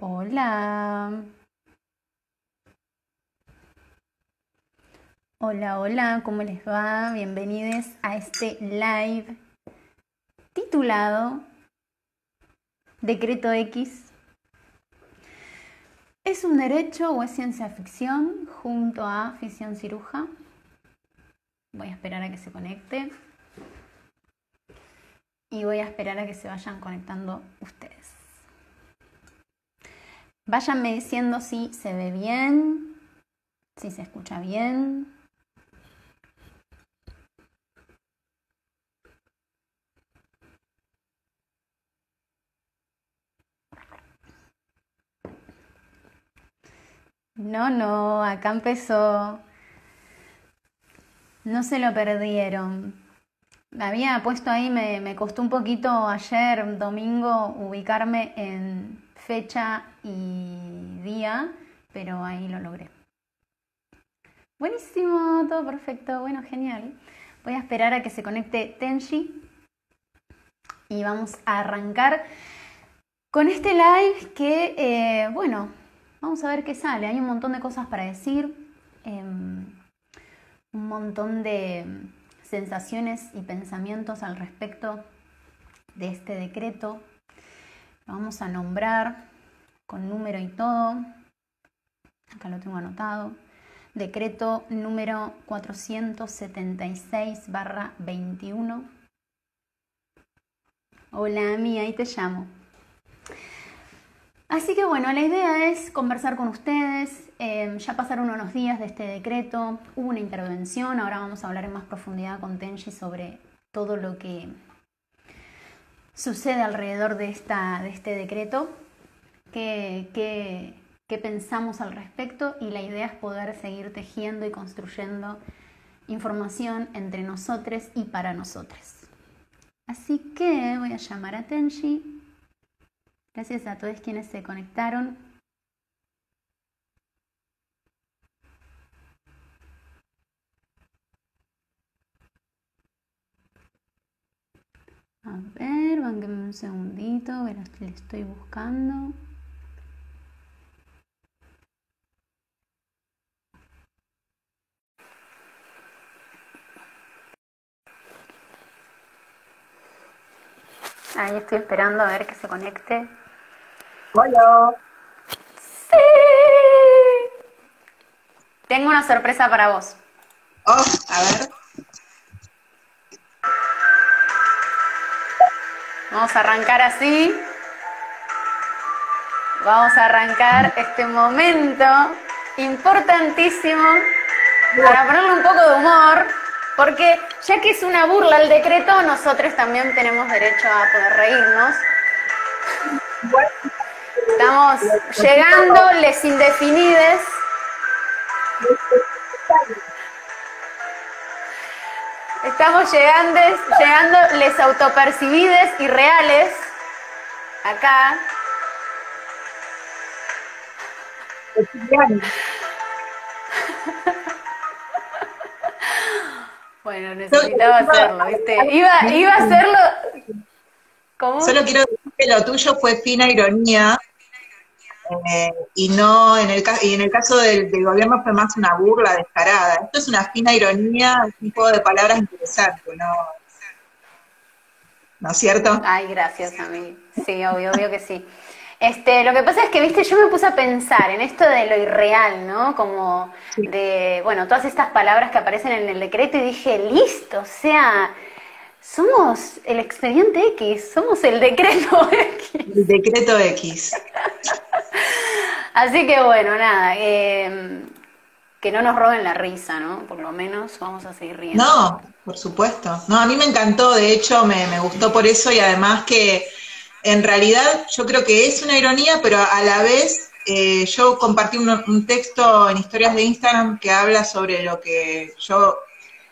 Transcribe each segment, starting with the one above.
Hola, hola, hola, ¿cómo les va? Bienvenidos a este live titulado Decreto X. ¿Es un derecho o es ciencia ficción? Junto a Ficción Ciruja. Voy a esperar a que se conecte. Y voy a esperar a que se vayan conectando ustedes. Váyanme diciendo si se ve bien, si se escucha bien. No, acá empezó. No se lo perdieron. Me había puesto ahí, me costó un poquito ayer, domingo, ubicarme en fecha y día, pero ahí lo logré. Buenísimo, todo perfecto, bueno, genial. Voy a esperar a que se conecte Tenji y vamos a arrancar con este live que, bueno, vamos a ver qué sale. Hay un montón de cosas para decir, un montón de sensaciones y pensamientos al respecto de este decreto. Lo vamos a nombrar con número y todo. Acá lo tengo anotado. Decreto número 476/21. Hola, Ami, ahí te llamo. Así que bueno, la idea es conversar con ustedes. Ya pasaron unos días de este decreto, hubo una intervención, ahora vamos a hablar en más profundidad con Tenji sobre todo lo que sucede alrededor de este decreto, qué pensamos al respecto, y la idea es poder seguir tejiendo y construyendo información entre nosotros y para nosotros. Así que voy a llamar a Tenji. Gracias a todos quienes se conectaron. A ver, bánquenme un segundito, que le estoy buscando. Ahí estoy esperando a ver que se conecte. Hola. ¡Sí! Tengo una sorpresa para vos. Oh, a ver. Vamos a arrancar así. Vamos a arrancar este momento importantísimo para ponerle un poco de humor, porque ya que es una burla el decreto, nosotros también tenemos derecho a poder reírnos. Estamos llegando, les indefinides. Estamos llegando les autopercibides y reales. Acá. Bueno, necesitaba hacerlo, ¿viste? Iba a hacerlo. ¿Cómo? Solo quiero decir que lo tuyo fue fina ironía, y no y en el caso del gobierno fue más una burla descarada. Esto es una fina ironía, es un juego de palabras interesante, ¿no es cierto? Ay, gracias a mí. Sí, obvio que sí. Lo que pasa es que, viste, yo me puse a pensar en esto de lo irreal, ¿no? Como Sí. de, bueno, todas estas palabras que aparecen en el decreto, y dije, listo, o sea, somos el expediente X, somos el decreto X. El decreto X. Así que bueno, nada, que no nos roben la risa, ¿no? Por lo menos vamos a seguir riendo. No, por supuesto. No, a mí me encantó, de hecho me gustó por eso, y además que en realidad yo creo que es una ironía, pero a la vez yo compartí un texto en historias de Instagram que habla sobre lo que yo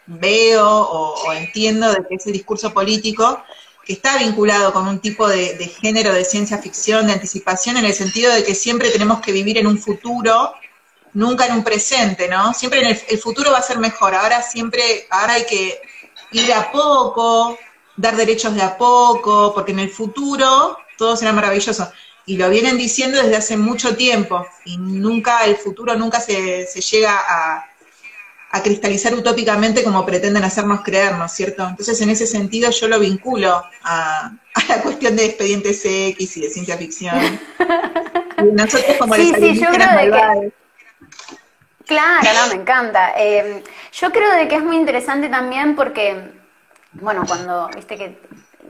veo o entiendo de que es el discurso político, que está vinculado con un tipo de género de ciencia ficción, de anticipación, en el sentido de que siempre tenemos que vivir en un futuro, nunca en un presente, ¿no? Siempre el futuro va a ser mejor, ahora hay que ir de a poco, dar derechos de a poco, porque en el futuro todo será maravilloso. y lo vienen diciendo desde hace mucho tiempo, y nunca, el futuro nunca se llega a cristalizar utópicamente como pretenden hacernos creer, ¿no es cierto? Entonces, en ese sentido, yo lo vinculo a la cuestión de expedientes X y de ciencia ficción. Y nosotros como les Sí, sí, yo alienígenas creo de que, malvados. claro, no, me encanta. Yo creo de que es muy interesante también porque, bueno, cuando, viste que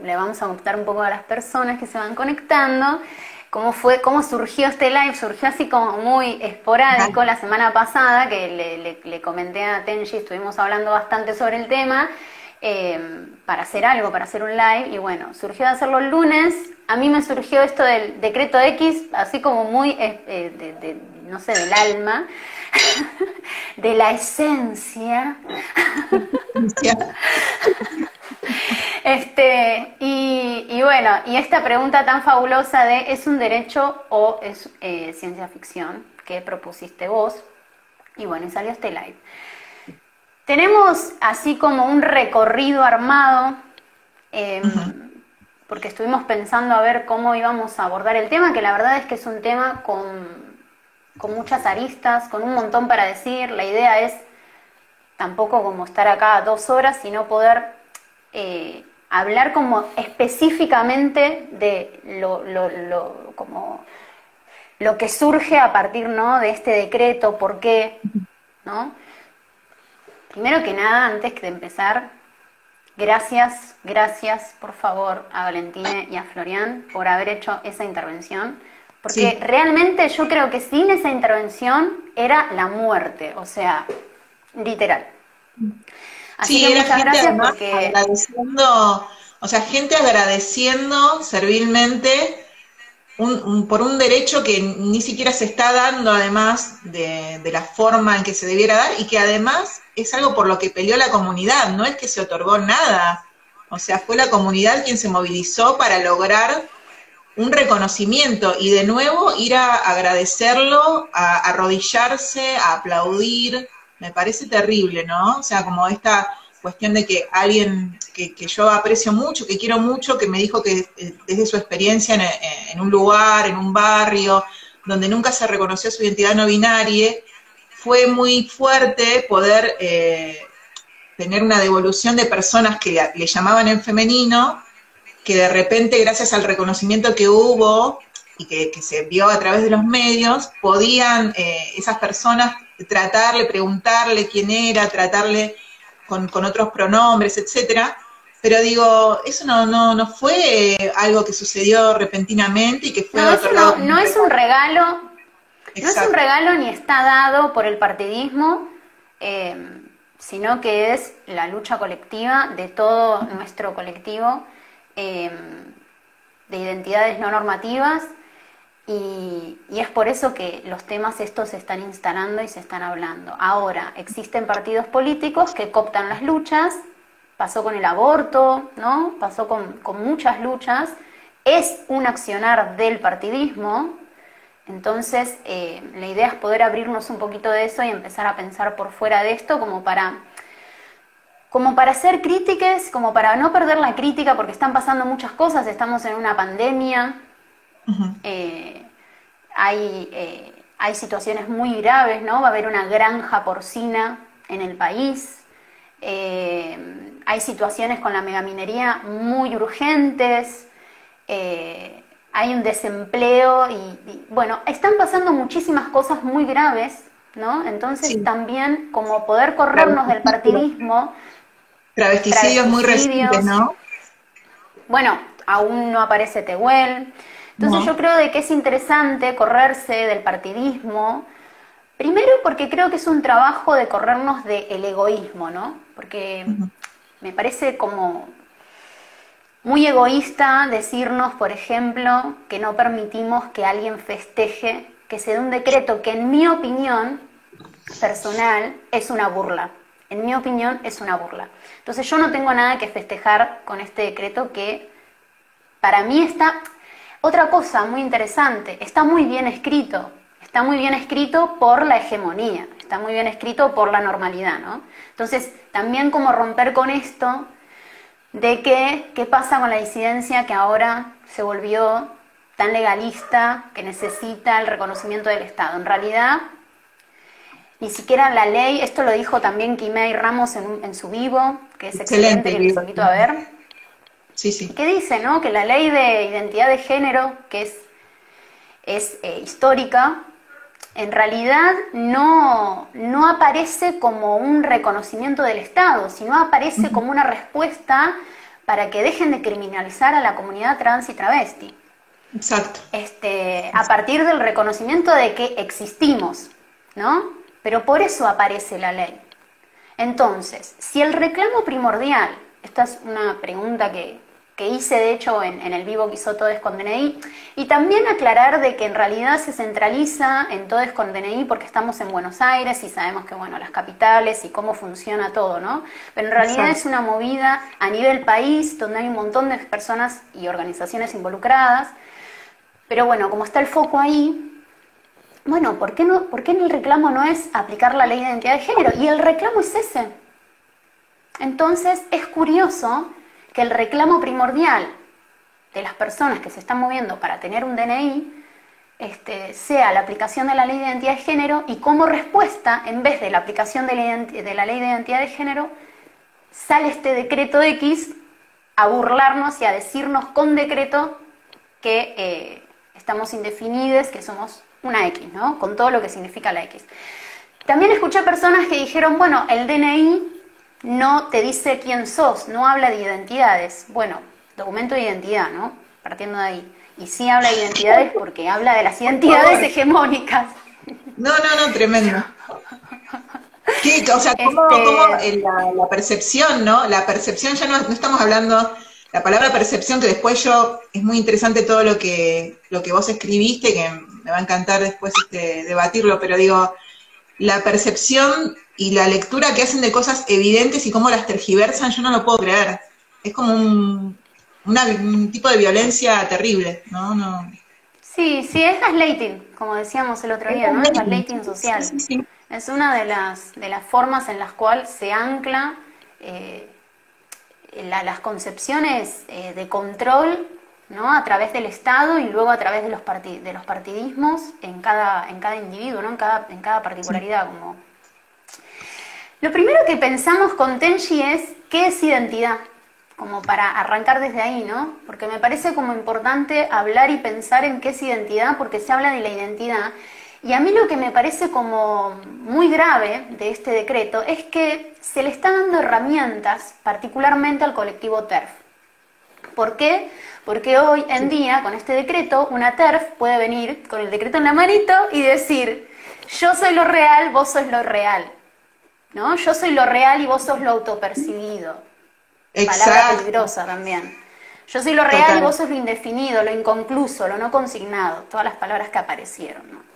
le vamos a contar un poco a las personas que se van conectando, cómo surgió este live, surgió así como muy esporádico la semana pasada, que le comenté a Tenji, estuvimos hablando bastante sobre el tema, para hacer algo, para hacer un live, y bueno, surgió de hacerlo el lunes. A mí me surgió esto del decreto X, así como muy, no sé, del alma, de la esencia. Y bueno, y esta pregunta tan fabulosa de ¿es un derecho o es ciencia ficción? Que propusiste vos. Y bueno, y salió este live. Tenemos así como un recorrido armado, porque estuvimos pensando a ver cómo íbamos a abordar el tema, que la verdad es que es un tema con muchas aristas, con un montón para decir. La idea es tampoco como estar acá 2 horas, sino poder hablar como específicamente de como lo que surge a partir, ¿no?, de este decreto, por qué, ¿no? Primero que nada, antes de empezar, gracias por favor a Valentina y a Florian por haber hecho esa intervención, porque Sí. realmente yo creo que sin esa intervención era la muerte, o sea, literal. Así Sí, que era muchas gente gracias además porque... agradeciendo, o sea, gente agradeciendo servilmente por un derecho que ni siquiera se está dando, además de la forma en que se debiera dar, y que además es algo por lo que peleó la comunidad, no es que se otorgó nada. O sea, fue la comunidad quien se movilizó para lograr un reconocimiento y de nuevo ir a agradecerlo, a arrodillarse, a aplaudir. Me parece terrible, ¿no? O sea, como esta cuestión de que alguien que yo aprecio mucho, que quiero mucho, que me dijo que desde su experiencia en un lugar, en un barrio, donde nunca se reconoció su identidad no binaria, fue muy fuerte poder tener una devolución de personas que le llamaban en femenino, que de repente, gracias al reconocimiento que hubo y que se vio a través de los medios, podían esas personas tratarle, preguntarle quién era, tratarle con otros pronombres, etcétera. Pero digo, eso no fue algo que sucedió repentinamente y que fue No, eso otorgado como un no es un regalo. regalo, no es un Exacto. regalo ni está dado por el partidismo, sino que es la lucha colectiva de todo nuestro colectivo eh, de identidades no normativas, y es por eso que los temas estos se están instalando y se están hablando. Ahora, existen partidos políticos que cooptan las luchas, pasó con el aborto, ¿no? Pasó con muchas luchas, es un accionar del partidismo. Entonces, la idea es poder abrirnos un poquito de eso y empezar a pensar por fuera de esto como para ser críticas, como para no perder la crítica, porque están pasando muchas cosas, estamos en una pandemia, Uh-huh. hay situaciones muy graves, ¿no? Va a haber una granja porcina en el país, hay situaciones con la megaminería muy urgentes, hay un desempleo bueno, están pasando muchísimas cosas muy graves, ¿no? Entonces Sí. también como poder corrernos del partidismo, Travesticidios muy recientes, travesticidios, ¿no? bueno, aún no aparece Tehuel. Entonces yo No. creo de que es interesante correrse del partidismo, primero porque creo que es un trabajo de corrernos del egoísmo, ¿no? Porque Uh-huh. me parece como muy egoísta decirnos, por ejemplo, que no permitimos que alguien festeje, que se dé un decreto que en mi opinión personal es una burla. En mi opinión es una burla. Entonces yo no tengo nada que festejar con este decreto que para mí está... Otra cosa muy interesante, está muy bien escrito. Está muy bien escrito por la hegemonía, está muy bien escrito por la normalidad, ¿no? Entonces también como romper con esto de que qué pasa con la disidencia que ahora se volvió tan legalista que necesita el reconocimiento del Estado. En realidad, ni siquiera la ley, esto lo dijo también Quimei Ramos en su vivo, que es excelente, que les invito a ver. Sí, sí. Que dice, ¿no?, que la ley de identidad de género, que es histórica, en realidad no aparece como un reconocimiento del Estado, sino aparece como una respuesta para que dejen de criminalizar a la comunidad trans y travesti. Exacto. A partir del reconocimiento de que existimos, ¿no? Pero por eso aparece la ley. Entonces, si el reclamo primordial, esta es una pregunta que hice de hecho en el vivo que hizo Todes con DNI, y también aclarar de que en realidad se centraliza en Todes con DNI porque estamos en Buenos Aires y sabemos que, bueno, las capitales y cómo funciona todo, ¿no? Pero en realidad es una movida a nivel país donde hay un montón de personas y organizaciones involucradas. Pero bueno, como está el foco ahí, bueno, ¿por qué el reclamo no es aplicar la ley de identidad de género? Y el reclamo es ese. Entonces es curioso que el reclamo primordial de las personas que se están moviendo para tener un DNI sea la aplicación de la ley de identidad de género, y como respuesta, en vez de la aplicación de la ley de identidad de género, sale este decreto X a burlarnos y a decirnos con decreto que estamos indefinidos, que somos una X, ¿no? Con todo lo que significa la X. También escuché personas que dijeron, bueno, el DNI no te dice quién sos, no habla de identidades. Bueno, documento de identidad, ¿no? Partiendo de ahí. Y sí habla de identidades porque habla de las identidades hegemónicas. No, tremendo. Sí, o sea, ¿cómo la percepción, ¿no? La percepción, ya no estamos hablando, la palabra percepción, que después es muy interesante todo lo que vos escribiste, que me va a encantar después debatirlo, pero digo, la percepción y la lectura que hacen de cosas evidentes y cómo las tergiversan, yo no lo puedo creer. Es como un tipo de violencia terrible, ¿no? Sí, es gaslighting, como decíamos el otro día, ¿no? Es gaslighting social. Sí. Es una de las formas en las cuales se ancla las concepciones de control, ¿no?, a través del Estado y luego a través de los partidismos en cada individuo, ¿no?, en cada particularidad. Como... Lo primero que pensamos con Tenchi es ¿qué es identidad? Como para arrancar desde ahí, ¿no? Porque me parece como importante hablar y pensar en qué es identidad, porque se habla de la identidad. Y a mí lo que me parece como muy grave de este decreto es que se le están dando herramientas, particularmente al colectivo TERF. ¿Por qué? Porque hoy en día, con este decreto, una TERF puede venir con el decreto en la manito y decir, yo soy lo real, vos sos lo real, ¿no? Yo soy lo real y vos sos lo autopercibido. Exacto. Palabra peligrosa también. Yo soy lo real y vos sos lo indefinido, lo inconcluso, lo no consignado, todas las palabras que aparecieron, ¿no?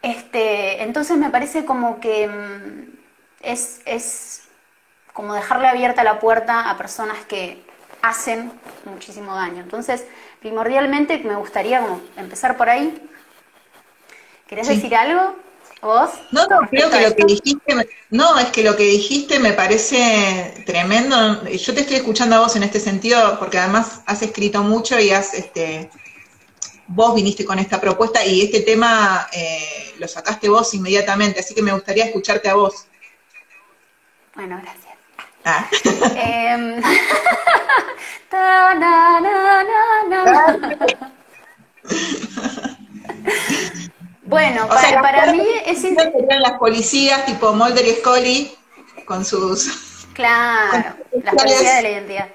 Entonces me parece como que es como dejarle abierta la puerta a personas que hacen muchísimo daño. Entonces, primordialmente me gustaría como empezar por ahí. ¿Querés decir algo vos? No, creo que lo que dijiste, es que lo que dijiste me parece tremendo. Yo te estoy escuchando a vos en este sentido, porque además has escrito mucho y vos viniste con esta propuesta y este tema lo sacaste vos inmediatamente, así que me gustaría escucharte a vos. Bueno, gracias. Ah. Bueno, o sea, para mí es... Serían las policías tipo Mulder y Scully con sus... Claro, la policía de la identidad.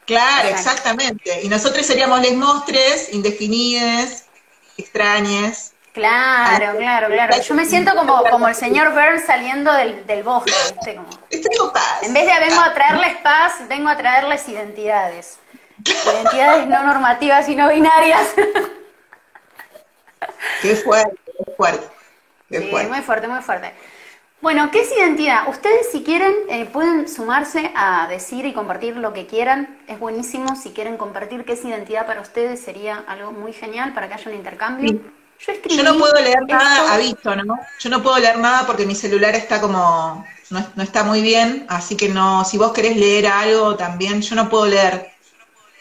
Claro, exactamente. Y nosotros seríamos les mostres, indefinides, extrañes. Claro. Yo me siento como el señor Burns saliendo del bosque, ¿viste? Como, en vez de vengo a traerles paz, vengo a traerles identidades. Identidades no normativas y no binarias. Qué fuerte. Sí, muy fuerte. Bueno, ¿qué es identidad? Ustedes, si quieren, pueden sumarse a decir y compartir lo que quieran. Es buenísimo. Si quieren compartir qué es identidad para ustedes, sería algo muy genial para que haya un intercambio. Sí. Yo no puedo leer nada, aviso, ¿no? Yo no puedo leer nada porque mi celular está como... No está muy bien, así que no... Si vos querés leer algo también, yo no puedo leer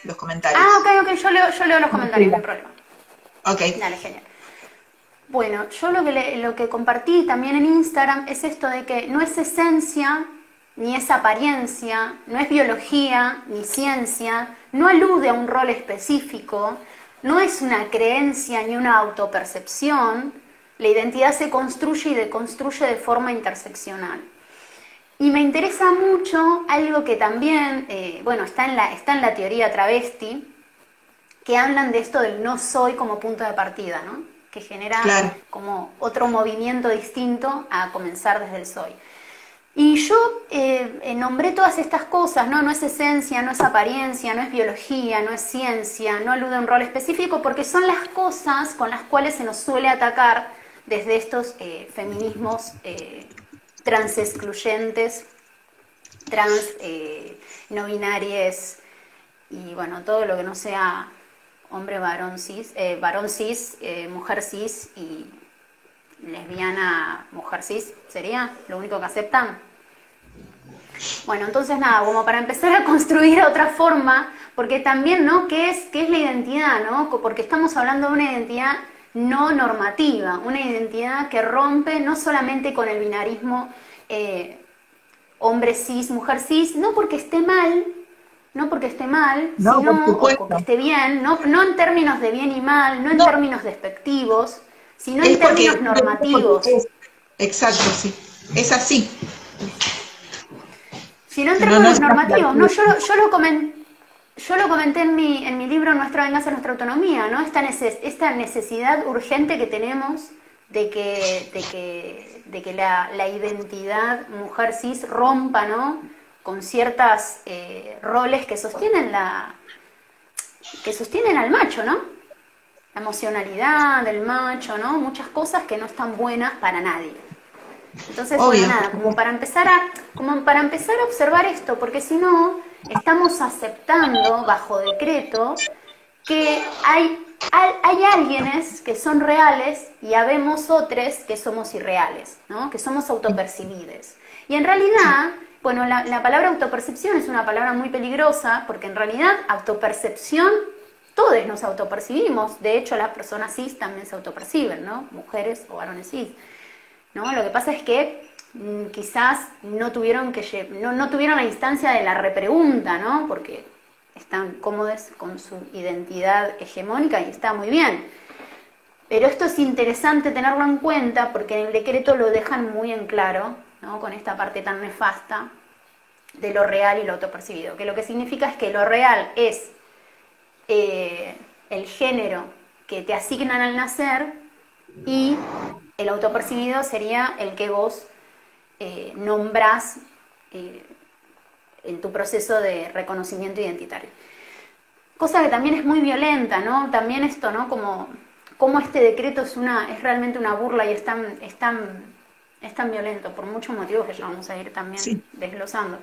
los comentarios. Ah, ok, yo leo los comentarios, no hay problema. Ok. Dale, genial. Bueno, yo lo que compartí también en Instagram es esto de que no es esencia, ni es apariencia, no es biología, ni ciencia, no alude a un rol específico, no es una creencia ni una autopercepción. La identidad se construye y deconstruye de forma interseccional. Y me interesa mucho algo que también, está en la teoría travesti, que hablan de esto del no soy como punto de partida, ¿no? Que genera como otro movimiento distinto a comenzar desde el soy. Y yo nombré todas estas cosas, ¿no? No es esencia, no es apariencia, no es biología, no es ciencia, no alude a un rol específico, porque son las cosas con las cuales se nos suele atacar desde estos feminismos transexcluyentes, no binarias y bueno, todo lo que no sea hombre, varón cis, mujer cis y lesbiana, mujer cis, ¿sería lo único que aceptan? Bueno, entonces nada, como para empezar a construir otra forma, porque también, ¿no? ¿Qué es la identidad, no? Porque estamos hablando de una identidad no normativa, una identidad que rompe no solamente con el binarismo hombre cis, mujer cis, no porque esté mal, sino porque esté bien, no en términos de bien y mal, no en términos despectivos, sino en términos normativos. Exacto, sí. Es así. Sino en términos normativos. No, yo lo comenté en mi libro Nuestra venganza, nuestra autonomía, ¿no? Esta necesidad urgente que tenemos de que la identidad mujer cis rompa, ¿no? Con ciertos roles que sostienen al macho, ¿no? La emocionalidad del macho, ¿no? Muchas cosas que no están buenas para nadie. Entonces, bueno, nada, como para empezar a observar esto, porque si no, estamos aceptando bajo decreto que hay alguienes que son reales y habemos otros que somos irreales, ¿no? Que somos autopercibides. Y en realidad, bueno, la palabra autopercepción es una palabra muy peligrosa, porque en realidad autopercepción, todos nos autopercibimos. De hecho, las personas cis también se autoperciben, ¿no? Mujeres o varones cis, ¿no? Lo que pasa es que quizás no tuvieron la instancia de la repregunta, ¿no? Porque están cómodos con su identidad hegemónica y está muy bien. Pero esto es interesante tenerlo en cuenta porque en el decreto lo dejan muy en claro, ¿no? Con esta parte tan nefasta de lo real y lo autopercibido, que lo que significa es que lo real es el género que te asignan al nacer y el autopercibido sería el que vos nombrás en tu proceso de reconocimiento identitario. Cosa que también es muy violenta, ¿no? También esto, ¿no? Como este decreto es realmente una burla y es tan violento, por muchos motivos que ya vamos a ir también desglosando.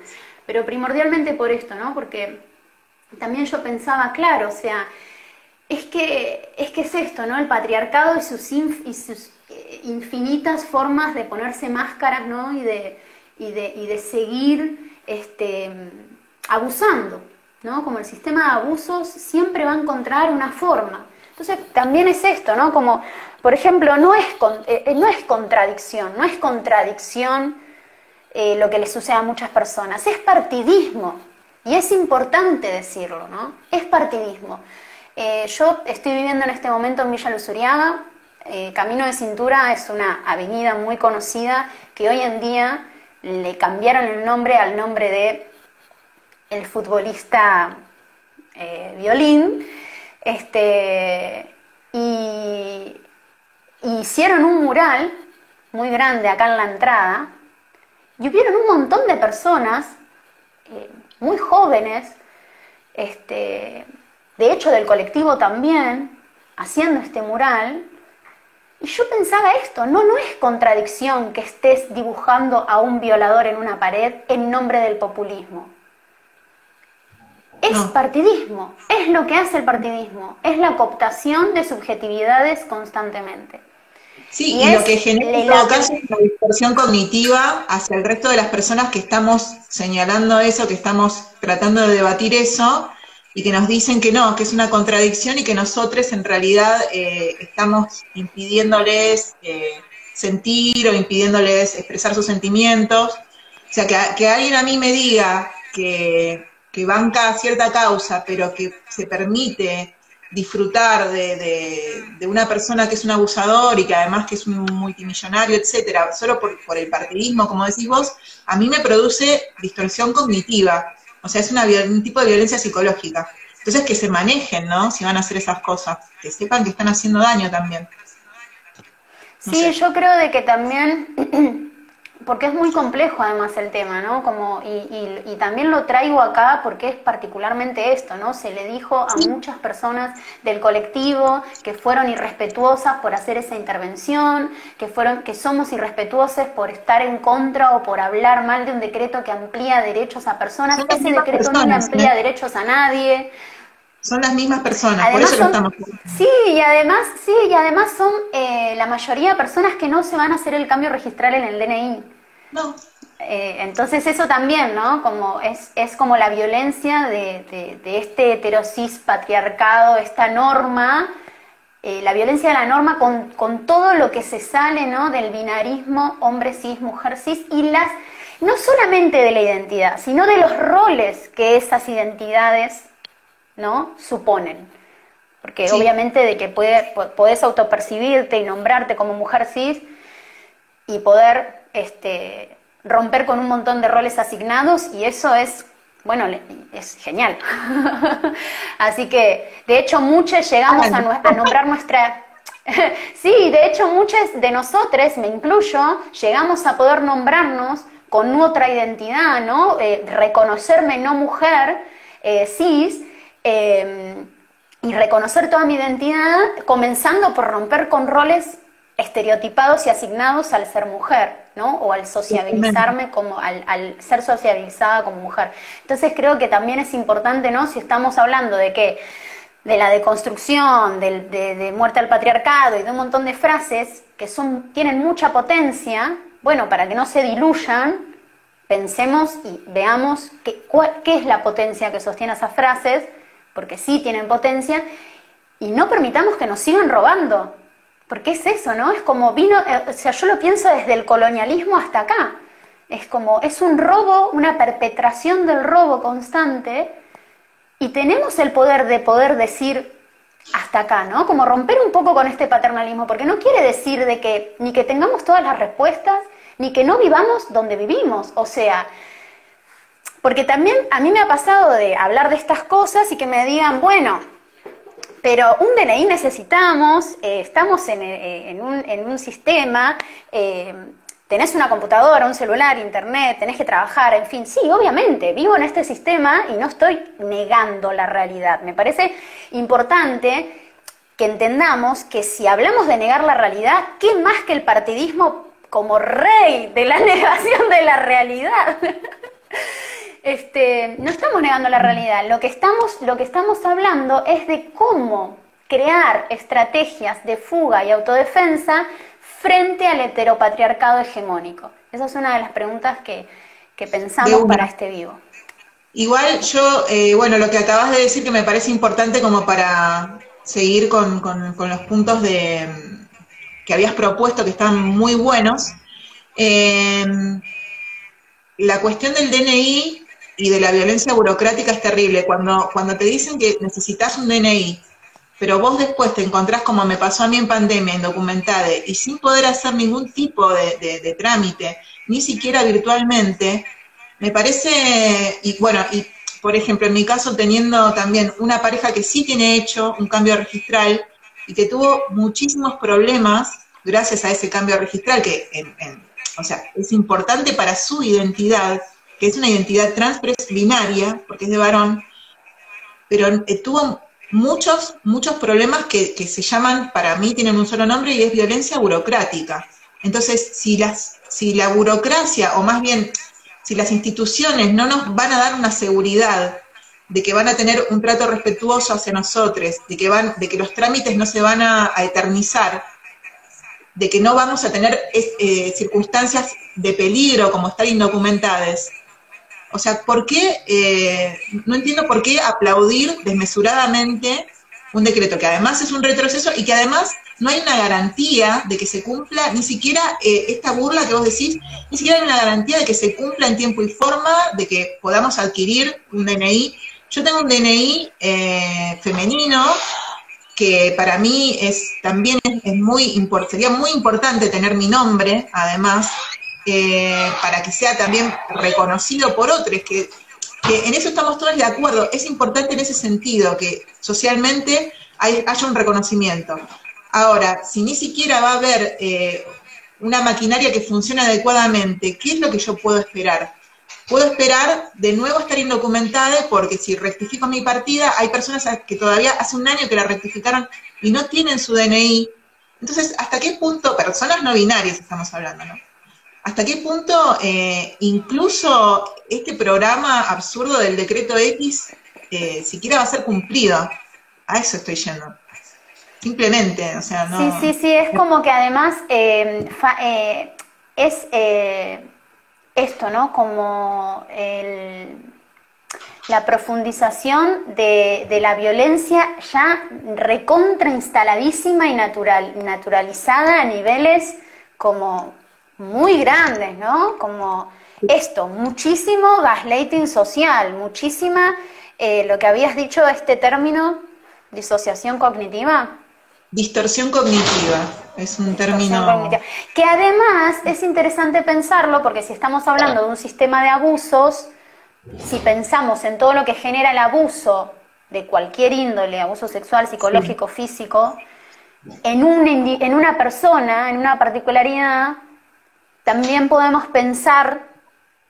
Pero primordialmente por esto, ¿no? Porque también yo pensaba, claro, o sea, es que es esto, ¿no? El patriarcado y sus infinitas formas de ponerse máscaras, ¿no? Y de seguir abusando, ¿no? Como el sistema de abusos siempre va a encontrar una forma. Entonces también es esto, ¿no? Como, por ejemplo, no es contradicción lo que le sucede a muchas personas, es partidismo. Y es importante decirlo, ¿no? Es partidismo. Yo estoy viviendo en este momento en Villa Luzuriaga. Camino de Cintura es una avenida muy conocida que hoy en día le cambiaron el nombre al nombre de el futbolista Violín. Y hicieron un mural muy grande acá en la entrada y hubieron un montón de personas muy jóvenes, de hecho del colectivo también, haciendo este mural. Y yo pensaba esto, no es contradicción que estés dibujando a un violador en una pared en nombre del populismo. Es partidismo, es lo que hace el partidismo, es la cooptación de subjetividades constantemente. Sí, y lo que genera en todo caso es una distorsión cognitiva hacia el resto de las personas que estamos señalando eso, que estamos tratando de debatir eso, y que nos dicen que no, que es una contradicción y que nosotros en realidad estamos impidiéndoles sentir o impidiéndoles expresar sus sentimientos. O sea, que alguien a mí me diga que banca cierta causa, pero que se permite disfrutar de una persona que es un abusador y que además que es un multimillonario, etcétera, solo por el partidismo, como decís vos, a mí me produce distorsión cognitiva. O sea, es un tipo de violencia psicológica. Entonces, que se manejen, ¿no? Si van a hacer esas cosas. Que sepan que están haciendo daño también. No Sí, sé. yo creo de que también, porque es muy complejo además el tema, ¿no? Como, y también lo traigo acá porque es particularmente esto, ¿no? Se le dijo a muchas personas del colectivo que fueron irrespetuosas por hacer esa intervención, que somos irrespetuosos por estar en contra o por hablar mal de un decreto que amplía derechos a personas. Son las Ese mismas decreto no le personas, amplía derechos a nadie. Son las mismas personas, por Además eso lo estamos haciendo. sí, y además son la mayoría de personas que no se van a hacer el cambio registral en el DNI. No. Entonces eso también, ¿no? Como es como la violencia de este heterosis patriarcado, esta norma, la violencia de la norma con todo lo que se sale, ¿no? Del binarismo hombre cis, mujer cis, y no solamente de la identidad, sino de los roles que esas identidades, ¿no? Suponen. Porque Sí. obviamente de que podés autopercibirte y nombrarte como mujer cis y poder romper con un montón de roles asignados, y eso es, bueno, es genial. Así que, de hecho, muchos llegamos a nombrar nuestra... Sí, de hecho, muchos de nosotros, me incluyo, llegamos a poder nombrarnos con otra identidad, ¿no? Reconocerme no mujer, cis, y reconocer toda mi identidad, comenzando por romper con roles estereotipados y asignados al ser mujer, ¿no? O al sociabilizarme al ser sociabilizada como mujer. Entonces creo que también es importante, ¿no? Si estamos hablando de la deconstrucción, de muerte al patriarcado y de un montón de frases que tienen mucha potencia, bueno, para que no se diluyan, pensemos y veamos qué es la potencia que sostiene esas frases, porque sí tienen potencia, y no permitamos que nos sigan robando, porque es eso, ¿no? Es como o sea, yo lo pienso desde el colonialismo hasta acá, es un robo, una perpetración del robo constante, y tenemos el poder de poder decir hasta acá, ¿no? Como romper un poco con este paternalismo, porque no quiere decir de que ni que tengamos todas las respuestas, ni que no vivamos donde vivimos, o sea... Porque también a mí me ha pasado de hablar de estas cosas y que me digan, bueno, pero un DNI necesitamos, estamos en un sistema, tenés una computadora, un celular, internet, tenés que trabajar, en fin, sí, obviamente, vivo en este sistema y no estoy negando la realidad. Me parece importante que entendamos que si hablamos de negar la realidad, ¿qué más que el partidismo como rey de la negación de la realidad? No estamos negando la realidad, lo que estamos hablando es de cómo crear estrategias de fuga y autodefensa frente al heteropatriarcado hegemónico. Esa es una de las preguntas que pensamos para este vivo. Igual yo, bueno, lo que acabas de decir que me parece importante como para seguir con los puntos que habías propuesto que están muy buenos. La cuestión del DNI y de la violencia burocrática es terrible. Cuando te dicen que necesitas un DNI, pero vos después te encontrás, como me pasó a mí en pandemia, indocumentada, y sin poder hacer ningún tipo de trámite, ni siquiera virtualmente, me parece, y bueno, y por ejemplo, en mi caso, teniendo también una pareja que sí tiene hecho un cambio registral y que tuvo muchísimos problemas gracias a ese cambio registral, que o sea, es importante para su identidad, que es una identidad transbinaria, porque es de varón, pero tuvo muchos problemas que se llaman, para mí tienen un solo nombre, y es violencia burocrática. Entonces, si la burocracia, o más bien, si las instituciones no nos van a dar una seguridad de que van a tener un trato respetuoso hacia nosotros, de que los trámites no se van a eternizar, de que no vamos a tener circunstancias de peligro como estar indocumentadas, O sea, ¿por qué, no entiendo por qué aplaudir desmesuradamente un decreto que además es un retroceso y que además no hay una garantía de que se cumpla, ni siquiera esta burla que vos decís, ni siquiera hay una garantía de que se cumpla en tiempo y forma, de que podamos adquirir un DNI. Yo tengo un DNI femenino, que para mí también es sería muy importante tener mi nombre, además, para que sea también reconocido por otros, que en eso estamos todos de acuerdo. Es importante en ese sentido, que socialmente haya un reconocimiento. Ahora, si ni siquiera va a haber una maquinaria que funcione adecuadamente, ¿qué es lo que yo puedo esperar? Puedo esperar de nuevo estar indocumentada, porque si rectifico mi partida, hay personas que todavía hace un año que la rectificaron y no tienen su DNI. Entonces, ¿hasta qué punto, personas no binarias estamos hablando, ¿no? ¿Hasta qué punto incluso este programa absurdo del decreto X siquiera va a ser cumplido? A eso estoy yendo. Simplemente, o sea, no... Sí, es como que además es esto, ¿no? Como la profundización de la violencia ya recontra instaladísima y naturalizada a niveles como muy grandes, ¿no? Como esto, muchísimo gaslighting social, muchísima, lo que habías dicho, este término, disociación cognitiva. Distorsión cognitiva, es un término... Que además es interesante pensarlo, porque si estamos hablando de un sistema de abusos, si pensamos en todo lo que genera el abuso de cualquier índole, abuso sexual, psicológico, sí, físico, en una persona, en una particularidad, también podemos pensar,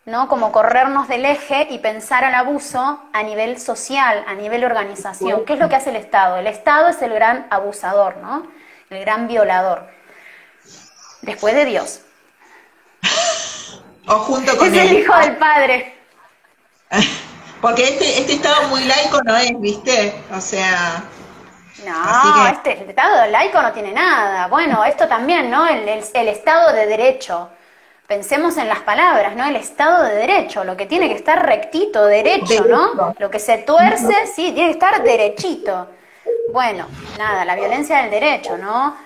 ¿no? Como corrernos del eje y pensar al abuso a nivel social, a nivel organización. ¿Qué es lo que hace el Estado? El Estado es el gran abusador, ¿no? El gran violador. Después de Dios. O junto con es el hijo del padre. Porque este Estado muy laico no es, ¿viste? O sea... No, el Estado laico no tiene nada. Bueno, esto también, ¿no? El Estado de Derecho. Pensemos en las palabras, ¿no? El Estado de Derecho, lo que tiene que estar rectito, derecho, ¿no? Lo que se tuerce, sí, tiene que estar derechito. Bueno, nada, la violencia del derecho, ¿no?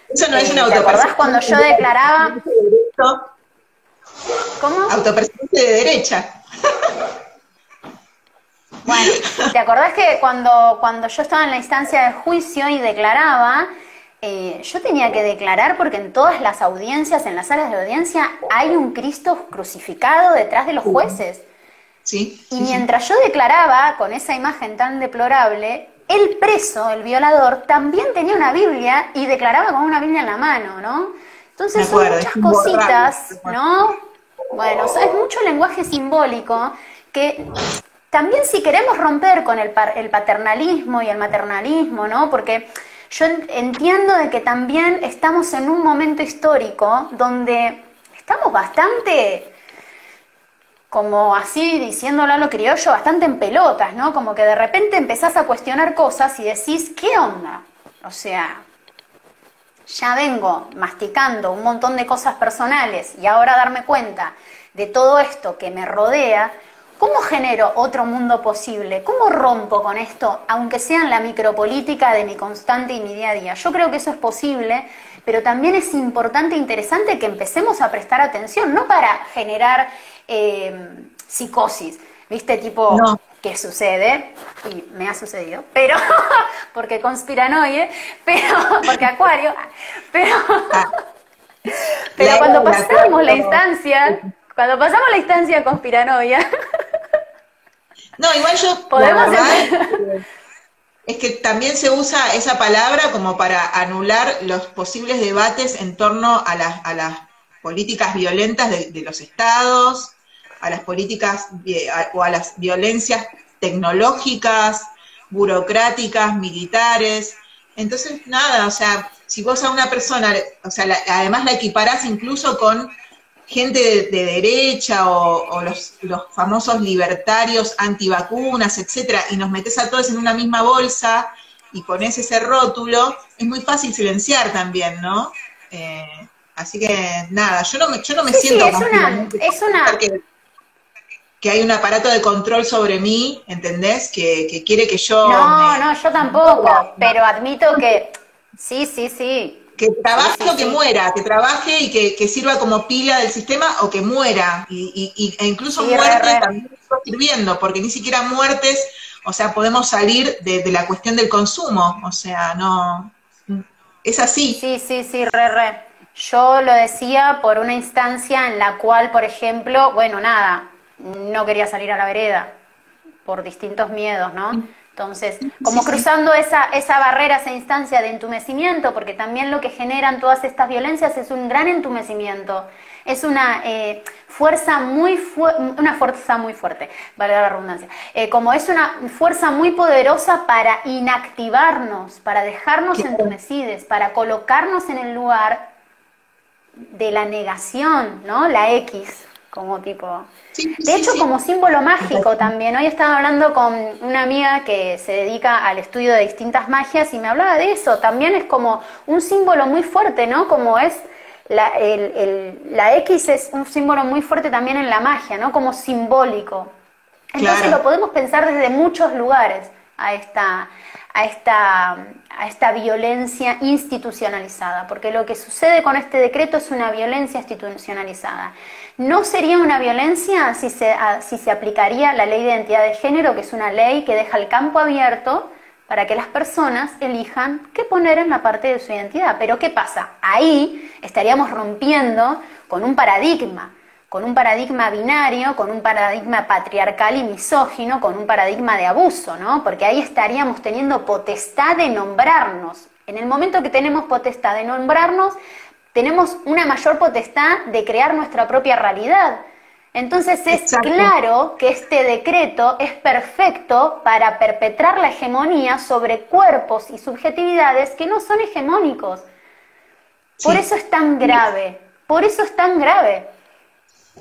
Eso no es una ¿te acordás cuando yo declaraba? ¿Cómo? Autopercibiente de derecha. Bueno, ¿te acordás que cuando yo estaba en la instancia de juicio y declaraba, yo tenía que declarar porque en todas las audiencias, en las salas de audiencia, hay un Cristo crucificado detrás de los jueces? Sí. Y mientras yo declaraba con esa imagen tan deplorable, el preso, el violador, también tenía una Biblia y declaraba con una Biblia en la mano, ¿no? Entonces son muchas cositas, ¿no? Bueno, es mucho lenguaje simbólico que también, si queremos romper con el paternalismo y el maternalismo, ¿no? Porque yo entiendo de que también estamos en un momento histórico donde estamos bastante, como así diciéndolo a lo criollo, bastante en pelotas, ¿no? Como que de repente empezás a cuestionar cosas y decís, ¿qué onda? O sea, ya vengo masticando un montón de cosas personales y ahora darme cuenta de todo esto que me rodea. ¿Cómo genero otro mundo posible? ¿Cómo rompo con esto, aunque sea en la micropolítica de mi constante y mi día a día? Yo creo que eso es posible, pero también es importante e interesante que empecemos a prestar atención, no para generar psicosis, ¿viste? Tipo, no. ¿Qué sucede? Y me ha sucedido, pero, porque conspiranoide, pero, porque Acuario, pero cuando pasamos la instancia... Cuando pasamos la instancia conspiranoia... No, igual yo... Podemos es que también se usa esa palabra como para anular los posibles debates en torno a las políticas violentas de los estados, a las políticas o a las violencias tecnológicas, burocráticas, militares. Entonces, nada, o sea, si vos a una persona, o sea, además la equiparás incluso con gente de derecha o los famosos libertarios antivacunas, etcétera, y nos metés a todos en una misma bolsa y ponés ese rótulo, es muy fácil silenciar también, ¿no? Así que nada, yo no me siento... Sí, es una... que hay un aparato de control sobre mí, ¿entendés? Que quiere que yo No, yo tampoco, pero admito que sí, sí, sí, que sí, trabaje sí, o que sí, muera, que trabaje y que sirva como pila del sistema o que muera. E incluso sí, re, muerte re. también está sirviendo, porque ni siquiera muertes, o sea, podemos salir de la cuestión del consumo, o sea, no, es así. Sí, sí, sí, re, re. Yo lo decía por una instancia en la cual, por ejemplo, bueno, nada, no quería salir a la vereda por distintos miedos, ¿no? Entonces, Sí, como sí, cruzando esa barrera, esa instancia de entumecimiento, porque también lo que generan todas estas violencias es un gran entumecimiento, es una fuerza una fuerza muy fuerte, vale la redundancia, como es una fuerza muy poderosa para inactivarnos, para dejarnos claro. entumecidos, para colocarnos en el lugar de la negación, ¿no? La X, como tipo... Sí, sí, De sí, hecho, sí. como símbolo mágico también. Hoy estaba hablando con una amiga que se dedica al estudio de distintas magias y me hablaba de eso. También es como un símbolo muy fuerte, ¿no? Como es la X es un símbolo muy fuerte también en la magia, ¿no? Como simbólico. Entonces lo Claro, podemos pensar desde muchos lugares a a esta, a esta violencia institucionalizada, porque lo que sucede con este decreto es una violencia institucionalizada. No sería una violencia si se aplicaría la ley de identidad de género, que es una ley que deja el campo abierto para que las personas elijan qué poner en la parte de su identidad. Pero ¿qué pasa? Ahí estaríamos rompiendo con un paradigma binario, con un paradigma patriarcal y misógino, con un paradigma de abuso, ¿no? Porque ahí estaríamos teniendo potestad de nombrarnos. En el momento que tenemos potestad de nombrarnos, tenemos una mayor potestad de crear nuestra propia realidad. Entonces es exacto. claro que este decreto es perfecto para perpetrar la hegemonía sobre cuerpos y subjetividades que no son hegemónicos. Por Sí. eso es tan grave, por eso es tan grave.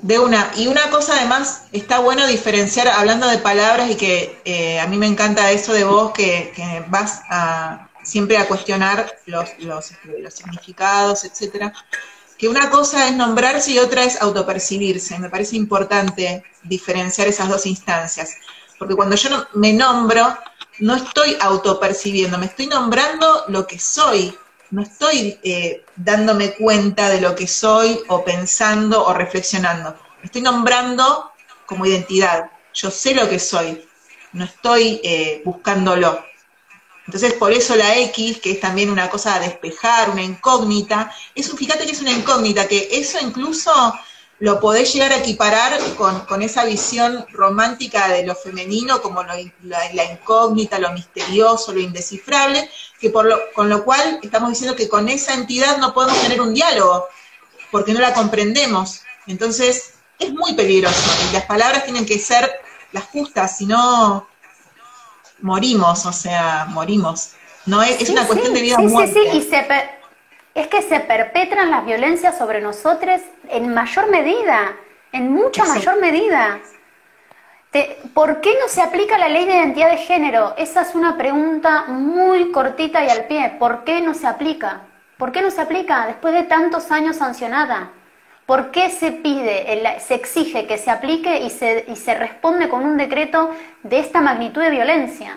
De una, y una cosa además, está bueno diferenciar, hablando de palabras, y que a mí me encanta eso de vos, que vas siempre a cuestionar los significados, etcétera, que una cosa es nombrarse y otra es autopercibirse. Me parece importante diferenciar esas dos instancias, porque cuando yo me nombro, no estoy autopercibiendo, me estoy nombrando lo que soy, no estoy dándome cuenta de lo que soy o pensando o reflexionando. Me estoy nombrando como identidad. Yo sé lo que soy, no estoy buscándolo. Entonces, por eso la X, que es también una cosa a despejar, una incógnita, fíjate que es una incógnita, que eso incluso lo podés llegar a equiparar con esa visión romántica de lo femenino, como la incógnita, lo misterioso, lo indescifrable, con lo cual estamos diciendo que con esa entidad no podemos tener un diálogo, porque no la comprendemos. Entonces, es muy peligroso, y las palabras tienen que ser las justas, si no morimos, o sea, morimos. No es Sí, una cuestión de sí, vida o sí, sí, sí, muerte. es que se perpetran las violencias sobre nosotros en mayor medida, en mucha Exacto. mayor medida. ¿Por qué no se aplica la ley de identidad de género? Esa es una pregunta muy cortita y al pie. ¿Por qué no se aplica? ¿Por qué no se aplica después de tantos años sancionada? ¿Por qué se pide, se exige que se aplique y se responde con un decreto de esta magnitud de violencia?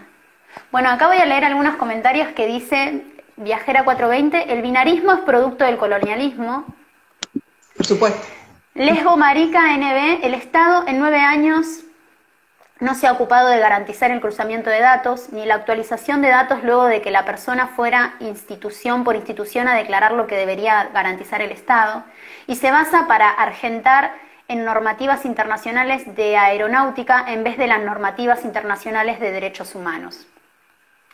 Bueno, acá voy a leer algunos comentarios que dice Viajera 420, el binarismo es producto del colonialismo. Por supuesto. Lesbo Marica NB, el Estado en 9 años no se ha ocupado de garantizar el cruzamiento de datos ni la actualización de datos luego de que la persona fuera institución por institución a declarar lo que debería garantizar el Estado, y se basa para argentar en normativas internacionales de aeronáutica en vez de las normativas internacionales de derechos humanos.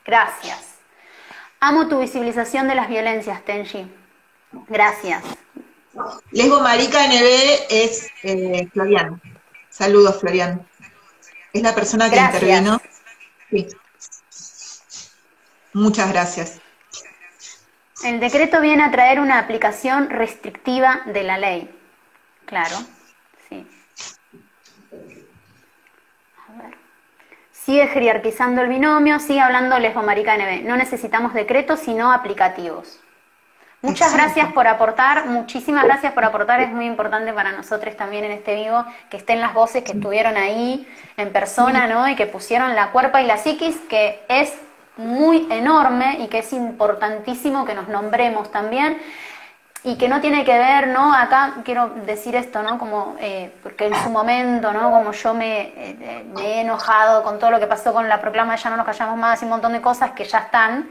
Gracias. Amo tu visibilización de las violencias, Tenji. Gracias. Lesbo Marica NB es Florian. Saludos, Florian. Es la persona que Gracias. intervino. Sí. Muchas gracias. El decreto viene a traer una aplicación restrictiva de la ley. Claro, sí. A ver. Sigue jerarquizando el binomio, sigue hablando Lesbo Marica NB. No necesitamos decretos, sino aplicativos. Muchas Exacto. gracias por aportar, muchísimas gracias por aportar, es muy importante para nosotros también en este vivo que estén las voces que estuvieron ahí en persona, Sí, ¿no? Y que pusieron la cuerpa y la psiquis, que es muy enorme y que es importantísimo que nos nombremos también y que no tiene que ver, ¿no? Acá quiero decir esto, ¿no? Como, porque en su momento, ¿no? Como yo me he enojado con todo lo que pasó con la proclama de Ya no nos callamos más y un montón de cosas que ya están,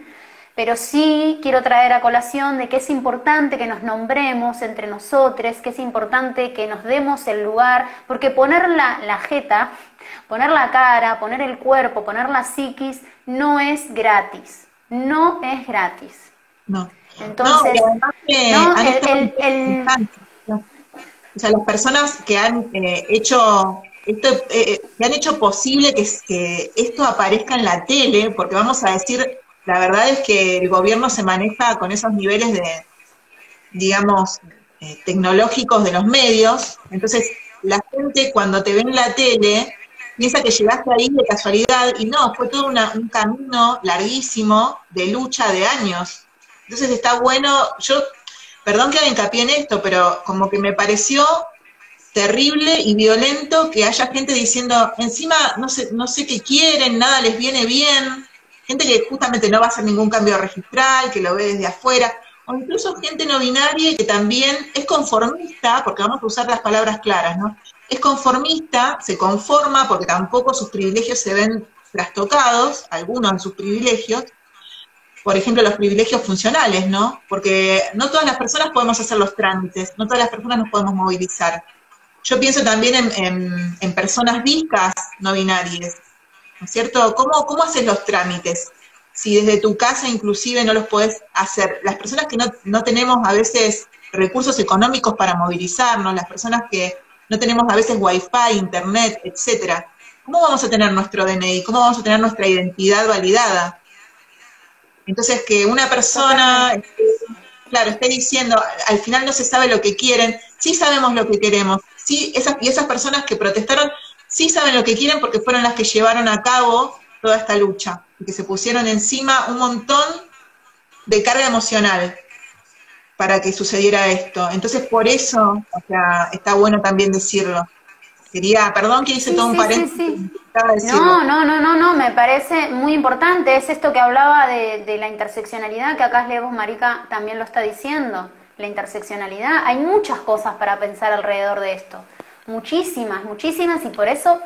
pero sí quiero traer a colación de que es importante que nos nombremos entre nosotros, que es importante que nos demos el lugar, porque poner la jeta, poner la cara, poner el cuerpo, poner la psiquis, no es gratis, no es gratis. no. No, y Entonces, además que no, han estado en todas las instancias, ¿no? O sea, las personas que han hecho esto, que han hecho posible que esto aparezca en la tele, porque vamos a decir, la verdad es que el gobierno se maneja con esos niveles de, digamos, tecnológicos de los medios. Entonces, la gente cuando te ve en la tele piensa que llegaste ahí de casualidad y no, fue todo un camino larguísimo de lucha de años. Entonces está bueno, yo, perdón que haga hincapié en esto, pero como que me pareció terrible y violento que haya gente diciendo, encima no sé qué quieren, nada les viene bien, gente que justamente no va a hacer ningún cambio registral, que lo ve desde afuera, o incluso gente no binaria que también es conformista, porque vamos a usar las palabras claras, ¿no? Es conformista, se conforma porque tampoco sus privilegios se ven trastocados, algunos de sus privilegios, por ejemplo, los privilegios funcionales, ¿no? Porque no todas las personas podemos hacer los trámites, no todas las personas nos podemos movilizar. Yo pienso también en personas viscas no binarias, ¿no es cierto? ¿Cómo haces los trámites? Si desde tu casa inclusive no los podés hacer. Las personas que no tenemos a veces recursos económicos para movilizarnos, las personas que no tenemos a veces wifi, internet, etcétera. ¿Cómo vamos a tener nuestro DNI? ¿Cómo vamos a tener nuestra identidad validada? Entonces, que una persona, totalmente. claro, esté diciendo, al final no se sabe lo que quieren, sí sabemos lo que queremos, sí, y esas personas que protestaron, sí saben lo que quieren porque fueron las que llevaron a cabo toda esta lucha, y que se pusieron encima un montón de carga emocional para que sucediera esto. Entonces, por eso, o sea, está bueno también decirlo. Quería, perdón que hice Sí, todo un sí, sí, paréntesis, pero sí. necesitaba No, decirlo. no, no, no, no, me parece muy importante. Es esto que hablaba de la interseccionalidad, que acá Levos Marica también lo está diciendo. La interseccionalidad, hay muchas cosas para pensar alrededor de esto. Muchísimas, muchísimas, y por esto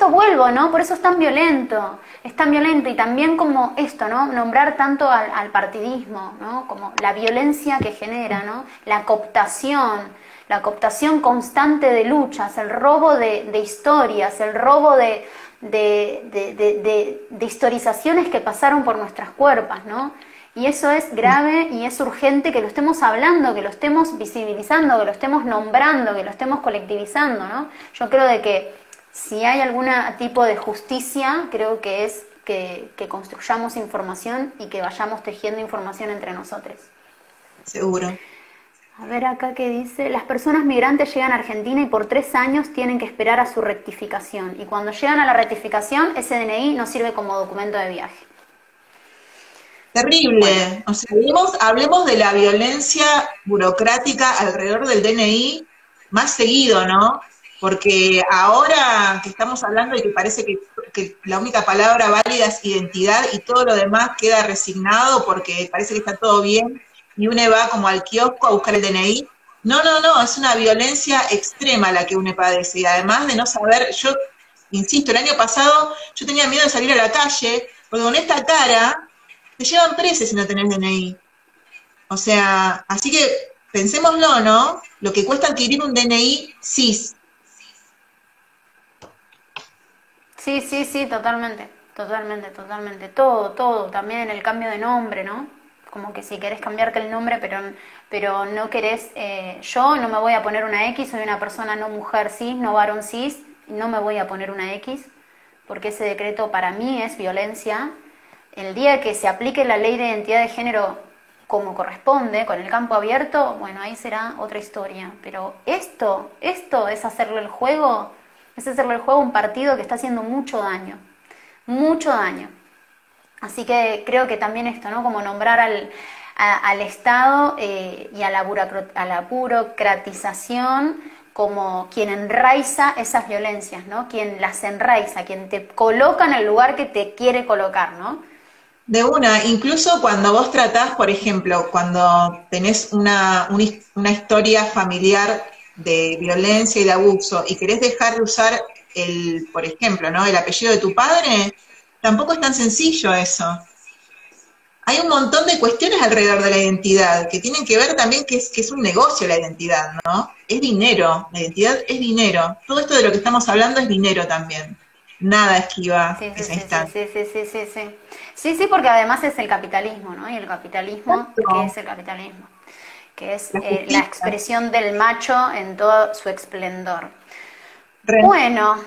vuelvo, ¿no? Por eso es tan violento, y también como esto, ¿no? Nombrar tanto al partidismo, ¿no? Como la violencia que genera, ¿no? La cooptación constante de luchas, el robo de historias, el robo de historizaciones que pasaron por nuestras cuerpas, ¿no? Y eso es grave y es urgente que lo estemos hablando, que lo estemos visibilizando, que lo estemos nombrando, que lo estemos colectivizando, ¿no? Yo creo de que si hay algún tipo de justicia, creo que es que construyamos información y que vayamos tejiendo información entre nosotros. Seguro. A ver acá qué dice, las personas migrantes llegan a Argentina y por 3 años tienen que esperar a su rectificación. Y cuando llegan a la rectificación, ese DNI no sirve como documento de viaje. Bueno, Terrible. O sea, hablemos de la violencia burocrática alrededor del DNI más seguido, ¿no? Porque ahora que estamos hablando y que parece que la única palabra válida es identidad y todo lo demás queda resignado porque parece que está todo bien y uno va como al kiosco a buscar el DNI. No, no, no, es una violencia extrema la que uno padece y además de no saber, yo insisto, el año pasado yo tenía miedo de salir a la calle porque con esta cara te llevan preso si no tenés DNI. O sea, así que pensémoslo, ¿no? Lo que cuesta adquirir un DNI CIS. sí, sí, sí, totalmente, totalmente, totalmente. Todo, todo, también el cambio de nombre, ¿no? Como que si querés cambiarte el nombre, pero no querés, yo no me voy a poner una X, soy una persona no mujer cis, no varón cis, no me voy a poner una X, porque ese decreto para mí es violencia. El día que se aplique la ley de identidad de género como corresponde, con el campo abierto, bueno, ahí será otra historia. Pero esto es hacerle el juego, a un partido que está haciendo mucho daño, mucho daño. Así que creo que también esto, ¿no? Como nombrar al Estado y a la burocratización como quien enraiza esas violencias, ¿no? Quien las enraiza, quien te coloca en el lugar que te quiere colocar, ¿no? De una, incluso cuando vos tratás, por ejemplo, cuando tenés una historia familiar de violencia y de abuso y querés dejar de usar por ejemplo, ¿no? El apellido de tu padre, tampoco es tan sencillo eso. Hay un montón de cuestiones alrededor de la identidad que tienen que ver también que es un negocio la identidad, ¿no? Es dinero, la identidad es dinero. Todo esto de lo que estamos hablando es dinero también. Nada esquiva Sí, sí, esa sí, sí, instancia. sí, sí, sí, sí, sí. Sí, sí, porque además es el capitalismo, ¿no? Y el capitalismo, ¿qué es el capitalismo? Que es La la justicia. expresión del macho en todo su esplendor. Bueno,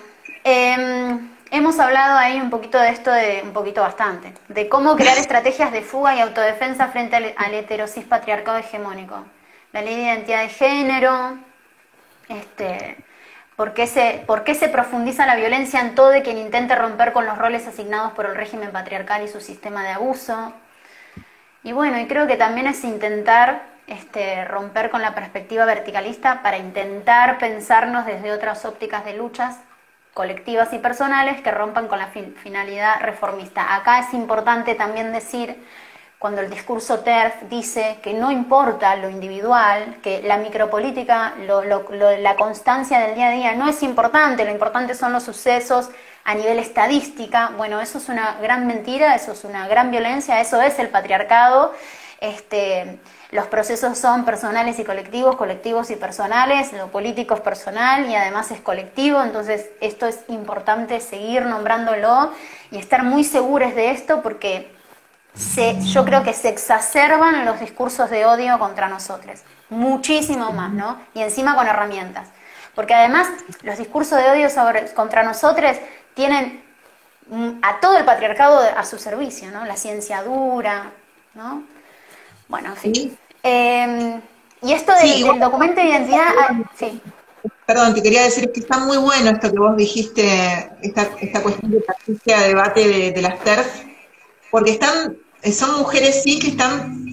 hemos hablado ahí un poquito de esto, un poquito bastante, de cómo crear estrategias de fuga y autodefensa frente al heterosis patriarcado hegemónico. La ley de identidad de género, por qué se profundiza la violencia en todo de quien intente romper con los roles asignados por el régimen patriarcal y su sistema de abuso. Y bueno, y creo que también es intentar romper con la perspectiva verticalista para intentar pensarnos desde otras ópticas de luchas colectivas y personales que rompan con la finalidad reformista. Acá es importante también decir, cuando el discurso TERF dice que no importa lo individual, que la micropolítica, la constancia del día a día no es importante, lo importante son los sucesos a nivel estadística. Bueno, eso es una gran mentira, eso es una gran violencia, eso es el patriarcado. Los procesos son personales y colectivos, colectivos y personales, lo político es personal y además es colectivo, entonces esto es importante seguir nombrándolo y estar muy seguros de esto porque yo creo que se exacerban los discursos de odio contra nosotros, muchísimo más, ¿no? Y encima con herramientas. Porque además los discursos de odio contra nosotros tienen a todo el patriarcado a su servicio, ¿no? La ciencia dura, ¿no? Bueno, en fin. Sí, Y esto sí, del igual, documento de identidad, sí. perdón, te quería decir que está muy bueno esto que vos dijiste, esta cuestión de Patricia, debate de las TERF, porque son mujeres sí que están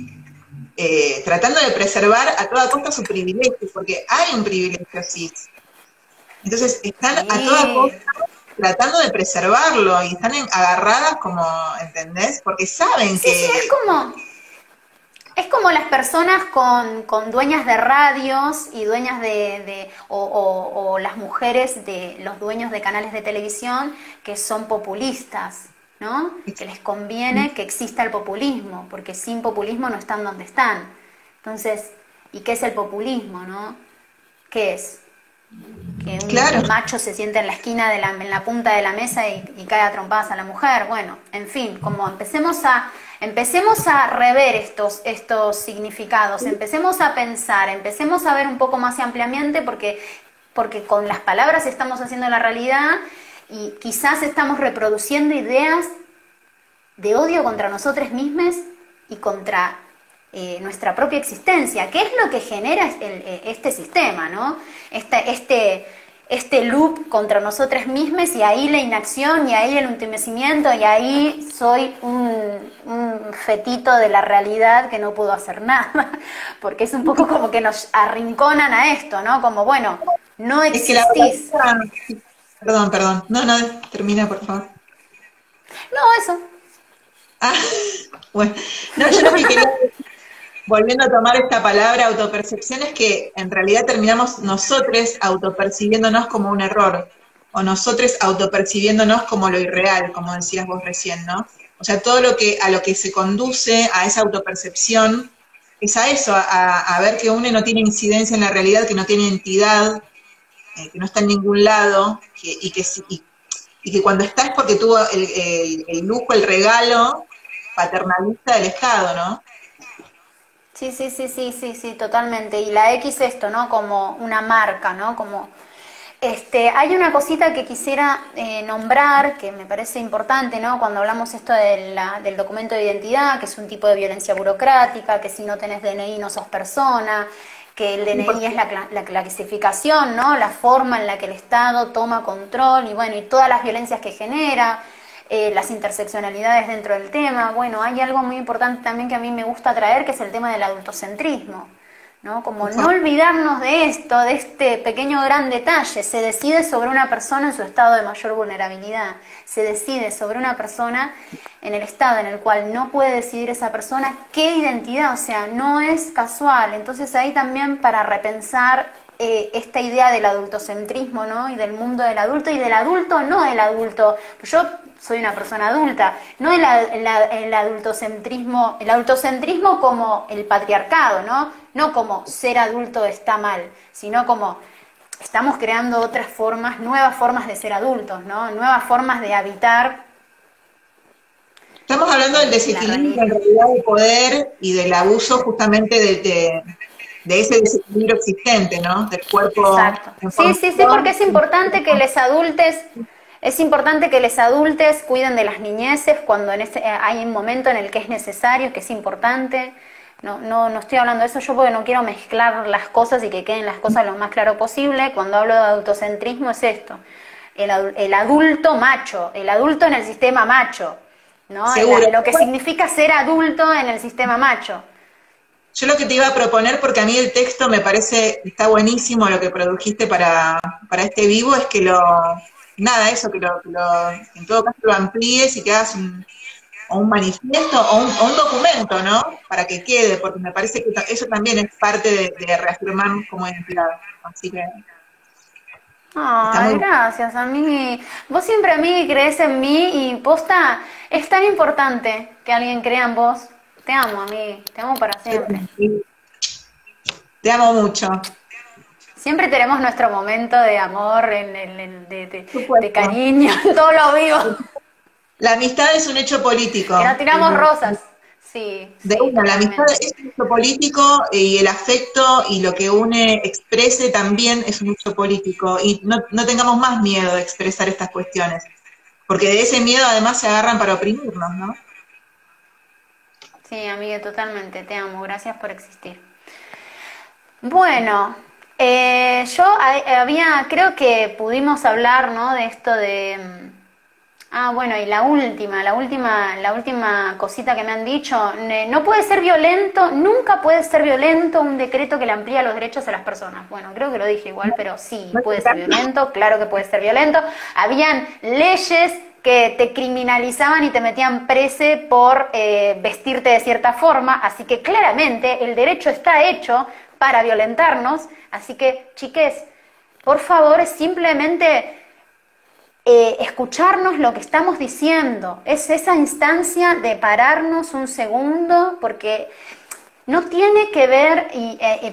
tratando de preservar a toda costa su privilegio, porque hay un privilegio sí. Entonces están a toda Sí. costa tratando de preservarlo y están agarradas como, ¿entendés? Porque saben Sí, sí, que es como las personas con dueñas de radios y dueñas o las mujeres de los dueños de canales de televisión que son populistas, ¿no? Que les conviene que exista el populismo, porque sin populismo no están donde están. Entonces, ¿y qué es el populismo, no? ¿Qué es? Que claro, un macho se sienta en la esquina, en la punta de la mesa y cae a trompadas a la mujer. Bueno, en fin, como empecemos a rever estos significados, empecemos a pensar, empecemos a ver un poco más ampliamente porque con las palabras estamos haciendo la realidad y quizás estamos reproduciendo ideas de odio contra nosotros mismos y contra nuestra propia existencia, que es lo que genera este sistema, ¿no? Este loop contra nosotros mismos y ahí la inacción y ahí el entumecimiento y ahí soy un fetito de la realidad que no puedo hacer nada, porque es un poco como que nos arrinconan a esto, ¿no? Como, bueno, no es que la existís. verdad, perdón, no, termina por favor. No, eso. Ah, bueno, no, yo lo que quería volviendo a tomar esta palabra autopercepción, es que en realidad terminamos nosotros autopercibiéndonos como un error, o nosotros autopercibiéndonos como lo irreal, como decías vos recién, ¿no? O sea, todo a lo que se conduce a esa autopercepción es a eso, a ver que uno no tiene incidencia en la realidad, que no tiene entidad, que no está en ningún lado, y que cuando está es porque tuvo el lujo, el regalo paternalista del Estado, ¿no? Sí, sí, sí, sí, sí, sí, totalmente. Y la X esto, ¿no? Como una marca, ¿no? Como hay una cosita que quisiera nombrar que me parece importante, ¿no? Cuando hablamos esto del documento de identidad, que es un tipo de violencia burocrática, que si no tenés DNI no sos persona, que el DNI es la clasificación, ¿no? La forma en la que el Estado toma control y bueno, y todas las violencias que genera. las interseccionalidades dentro del tema. Bueno, hay algo muy importante también que a mí me gusta traer, que es el tema del adultocentrismo, ¿no? Como no olvidarnos de esto, de este pequeño gran detalle. Se decide sobre una persona en su estado de mayor vulnerabilidad, se decide sobre una persona en el estado en el cual no puede decidir esa persona qué identidad, o sea, no es casual. Entonces ahí también para repensar esta idea del adultocentrismo, ¿no? Y del mundo del adulto, y del adulto, no del adulto. Yo soy una persona adulta, no el adultocentrismo, el autocentrismo como el patriarcado, ¿no? No como ser adulto está mal, sino como estamos creando otras formas, nuevas formas de ser adultos, ¿no? Nuevas formas de habitar. Estamos hablando del desequilibrio en realidad de poder y del abuso justamente de ese desequilibrio existente, ¿no? Del cuerpo. Exacto. Sí, porque es importante que los adultos, cuiden de las niñeces cuando hay un momento en el que es necesario, que es importante. No estoy hablando de eso yo porque no quiero mezclar las cosas y que queden las cosas lo más claro posible. Cuando hablo de adultocentrismo es esto, el adulto macho, el adulto en el sistema macho, ¿no? Lo que significa ser adulto en el sistema macho. Yo lo que te iba a proponer, porque a mí el texto me parece, está buenísimo lo que produjiste para este vivo, es que eso, que en todo caso lo amplíes y que hagas un manifiesto o un documento, ¿no? Para que quede, porque me parece que eso también es parte de reafirmarnos como identidad. Así que... Ay, gracias, amiga. Vos siempre, amiga, crees en mí y posta, es tan importante que alguien crea en vos. Te amo, amiga, te amo para siempre. Te amo mucho. Siempre tenemos nuestro momento de amor, de cariño, en todo lo vivo. La amistad es un hecho político. Que nos tiramos rosas. Sí. La amistad es un hecho político y el afecto y lo que une, exprese también es un hecho político. Y no tengamos más miedo de expresar estas cuestiones, porque de ese miedo además se agarran para oprimirnos, ¿no? Sí, amiga, totalmente, te amo, gracias por existir. Bueno, yo creo que pudimos hablar, ¿no? De esto de... bueno, y la última cosita que me han dicho, no puede ser violento, nunca puede ser violento un decreto que le amplía los derechos a las personas. Bueno, creo que lo dije igual, pero sí, puede ser violento, claro que puede ser violento. Habían leyes que te criminalizaban y te metían prese por vestirte de cierta forma, así que claramente el derecho está hecho para violentarnos, así que, chiques, por favor, simplemente escucharnos lo que estamos diciendo, es esa instancia de pararnos un segundo, porque no tiene que ver,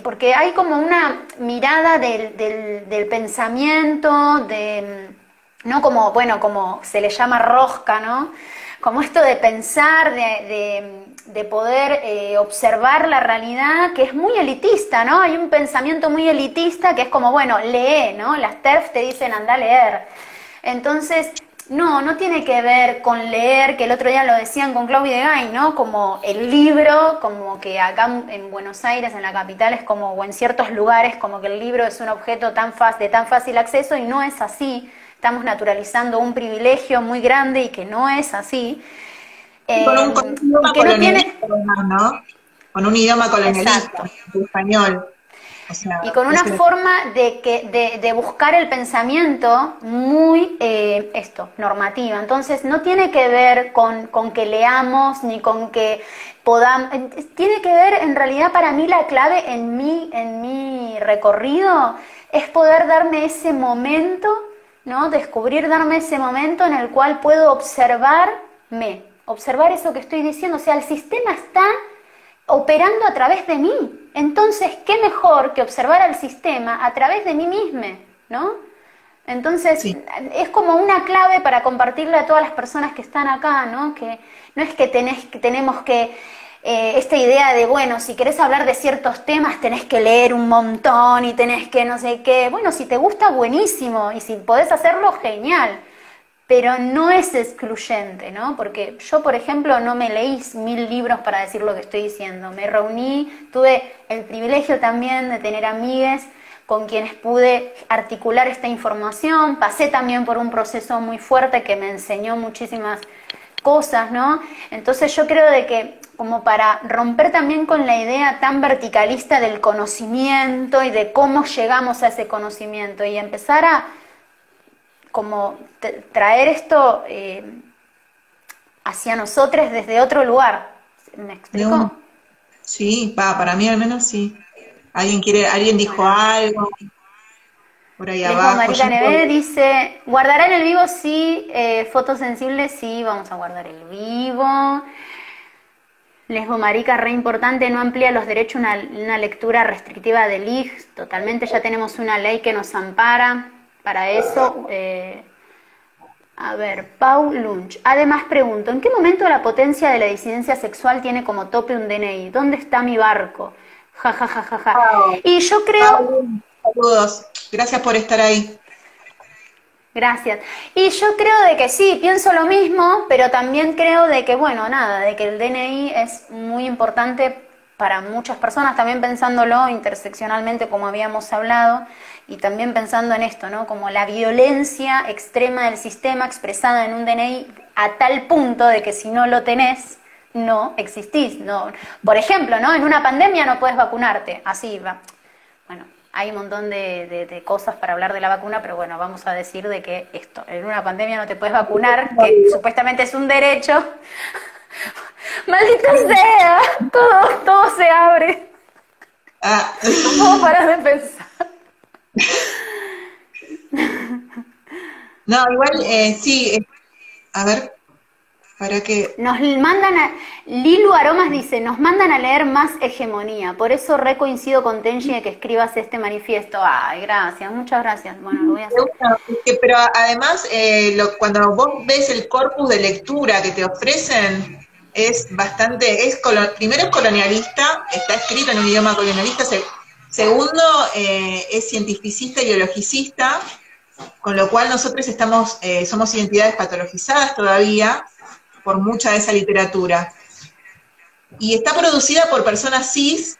porque hay como una mirada del pensamiento, no como, bueno, como se le llama rosca, ¿no? Como esto de pensar, de poder observar la realidad, que es muy elitista, ¿no? Hay un pensamiento muy elitista que es como, bueno, lee, ¿no? Las TERF te dicen anda a leer. Entonces, no tiene que ver con leer, que el otro día lo decían con Claudia de Gay, ¿no? Como el libro, como que acá en Buenos Aires, en la capital, es como, o en ciertos lugares, como que el libro es un objeto de tan fácil acceso, y no es así. Estamos naturalizando un privilegio muy grande y que no es así. Con un idioma colonialista, ¿no? Con un idioma colonialista, el español. O sea, y con una forma de buscar el pensamiento muy normativa. Entonces no tiene que ver con que leamos ni con que podamos, tiene que ver, en realidad para mí la clave en mi recorrido es poder darme ese momento, ¿no? Darme ese momento en el cual puedo observar eso que estoy diciendo. O sea, el sistema está operando a través de mí. Entonces, ¿qué mejor que observar al sistema a través de mí misma, ¿no? Entonces, sí, es como una clave para compartirle a todas las personas que están acá, ¿no? Que no es que tenemos que esta idea de, bueno, si querés hablar de ciertos temas tenés que leer un montón y tenés que no sé qué. Bueno, si te gusta, buenísimo, y si podés hacerlo, genial. Pero no es excluyente, ¿no? Porque yo, por ejemplo, no me leí 1000 libros para decir lo que estoy diciendo. Me reuní, tuve el privilegio también de tener amigues con quienes pude articular esta información. Pasé también por un proceso muy fuerte que me enseñó muchísimas cosas, ¿no? Entonces yo creo de que como para romper también con la idea tan verticalista del conocimiento y de cómo llegamos a ese conocimiento y empezar a como traer esto hacia nosotros desde otro lugar. ¿Me explico? Sí, para mí al menos sí. ¿Alguien dijo algo? Por ahí abajo. Marica Neve dice, ¿guardará en el vivo? Sí. Fotos sensibles, sí, vamos a guardar el vivo. Lesbo Marica, re importante, no amplía los derechos una lectura restrictiva del IJ. Totalmente, ya tenemos una ley que nos ampara para eso. A ver, Paul Lunch. Además pregunto, ¿en qué momento la potencia de la disidencia sexual tiene como tope un DNI? ¿Dónde está mi barco? Ja, ja, ja, ja, ja. Y yo creo... Saludos, gracias por estar ahí. Gracias. Y yo creo de que sí, pienso lo mismo, pero también creo de que, bueno, nada, de que el DNI es muy importante para muchas personas, también pensándolo interseccionalmente como habíamos hablado, y también pensando en esto, ¿no? Como la violencia extrema del sistema expresada en un DNI a tal punto de que si no lo tenés, no existís. No. Por ejemplo, ¿no? En una pandemia no puedes vacunarte, así va. Bueno, hay un montón de cosas para hablar de la vacuna, pero bueno, vamos a decir de que esto, en una pandemia no te puedes vacunar, que supuestamente es un derecho. ¡Maldita sea! Todo se abre. No puedo parar de pensar. No, igual, sí, a ver, para que... Nos mandan a... Lilu Aromas dice, nos mandan a leer más hegemonía, por eso coincido con Tenji de que escribas este manifiesto. Ay, gracias, muchas gracias. Bueno, lo voy a hacer. Pero además, cuando vos ves el corpus de lectura que te ofrecen, es bastante, primero es colonialista, está escrito en un idioma colonialista, segundo es cientificista y biologicista, con lo cual nosotros somos identidades patologizadas todavía por mucha de esa literatura. Y está producida por personas cis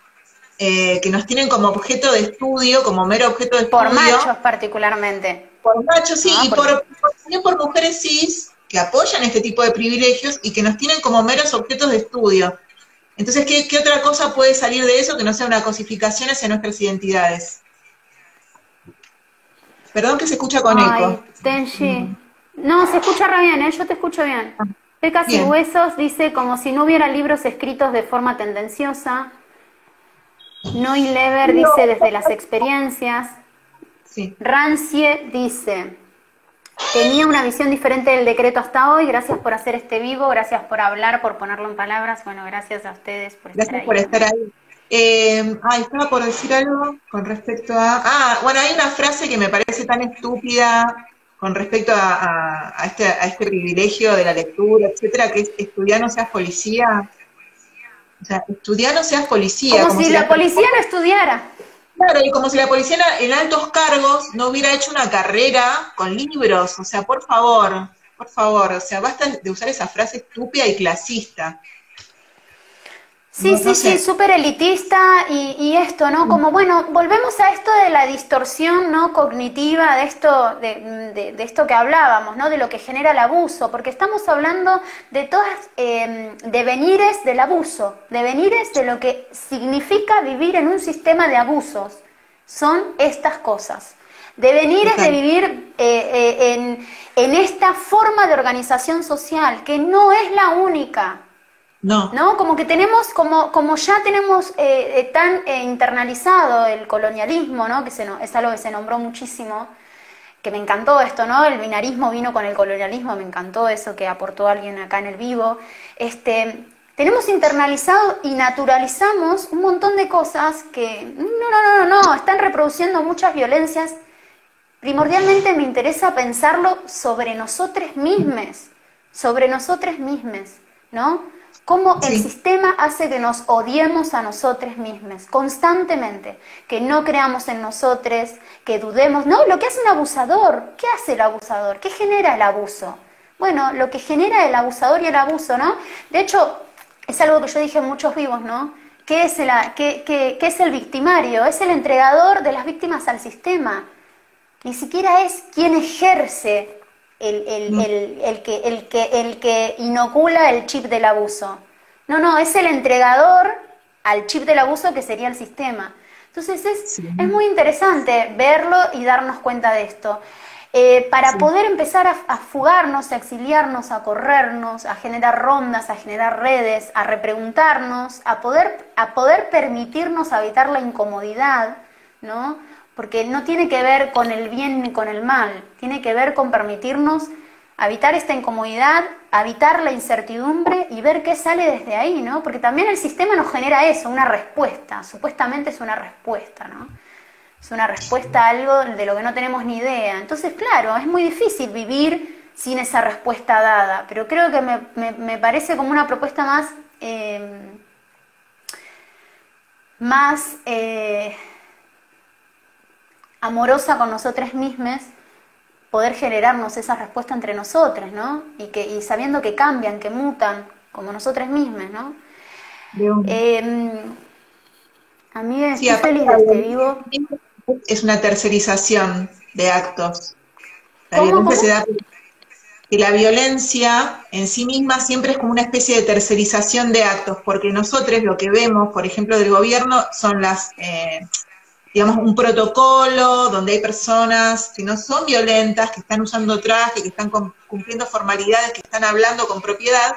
que nos tienen como objeto de estudio, como mero objeto de estudio. Por machos particularmente. Por machos, sí, y también por mujeres cis que apoyan este tipo de privilegios y que nos tienen como meros objetos de estudio. Entonces, ¿qué otra cosa puede salir de eso que no sea una cosificación hacia nuestras identidades? Perdón que se escucha con eco. Tenji. No, se escucha re bien, yo te escucho bien. Pecas y Huesos dice, como si no hubiera libros escritos de forma tendenciosa. Noy Lever dice, desde las experiencias. Sí. Rancie dice, tenía una visión diferente del decreto hasta hoy, gracias por hacer este vivo, gracias por hablar, por ponerlo en palabras. Bueno, gracias a ustedes por estar ahí. Gracias por estar ahí. Estaba por decir algo con respecto a... bueno, hay una frase que me parece tan estúpida con respecto a este privilegio de la lectura, etcétera, que es estudiar no seas policía. O sea, estudiar no seas policía. Como si la policía no estudiara. Claro, y como si la policía en altos cargos no hubiera hecho una carrera con libros. O sea, por favor, o sea, basta de usar esa frase estúpida y clasista. Sí, sí, súper elitista y esto, ¿no? Como, bueno, volvemos a esto de la distorsión, ¿no? Cognitiva, de esto que hablábamos, ¿no? De lo que genera el abuso, porque estamos hablando de todas devenires del abuso, devenires de lo que significa vivir en un sistema de abusos. Son estas cosas. Devenires de vivir en esta forma de organización social, que no es la única. No, como que tenemos, como ya tenemos tan internalizado el colonialismo, ¿no? Que es algo que se nombró muchísimo, que me encantó esto, ¿no? El binarismo vino con el colonialismo, me encantó eso que aportó alguien acá en el vivo. Tenemos internalizado y naturalizamos un montón de cosas que no, están reproduciendo muchas violencias. Primordialmente me interesa pensarlo sobre nosotros mismos, ¿no? Cómo el sistema hace que nos odiemos a nosotros mismos constantemente, que no creamos en nosotros, que dudemos. No, lo que hace un abusador, ¿qué hace el abusador? ¿Qué genera el abuso? Bueno, lo que genera el abusador y el abuso, ¿no? De hecho, es algo que yo dije en muchos vivos, ¿no? ¿qué es qué es el victimario? Es el entregador de las víctimas al sistema. Ni siquiera es quien ejerce el que inocula el chip del abuso. No, es el entregador al chip del abuso, que sería el sistema. Entonces es muy interesante verlo y darnos cuenta de esto. Para poder empezar a fugarnos, a exiliarnos, a corrernos, a generar rondas, a generar redes, a repreguntarnos, a poder permitirnos habitar la incomodidad, ¿no? Porque no tiene que ver con el bien ni con el mal, tiene que ver con permitirnos habitar esta incomodidad, habitar la incertidumbre y ver qué sale desde ahí, ¿no? Porque también el sistema nos genera eso, una respuesta, supuestamente es una respuesta, ¿no? Es una respuesta a algo de lo que no tenemos ni idea. Entonces, claro, es muy difícil vivir sin esa respuesta dada, pero creo que me parece como una propuesta más amorosa con nosotros mismos, poder generarnos esa respuesta entre nosotros, ¿no? Y sabiendo que cambian, que mutan, como nosotros mismos, ¿no? A mí estoy feliz de este vivo. Es una tercerización de actos. La ¿Cómo? violencia se da que la violencia en sí misma siempre es como una especie de tercerización de actos, porque nosotros lo que vemos, por ejemplo, del gobierno, son digamos, un protocolo donde hay personas que no son violentas, que están usando traje, que están cumpliendo formalidades, que están hablando con propiedad.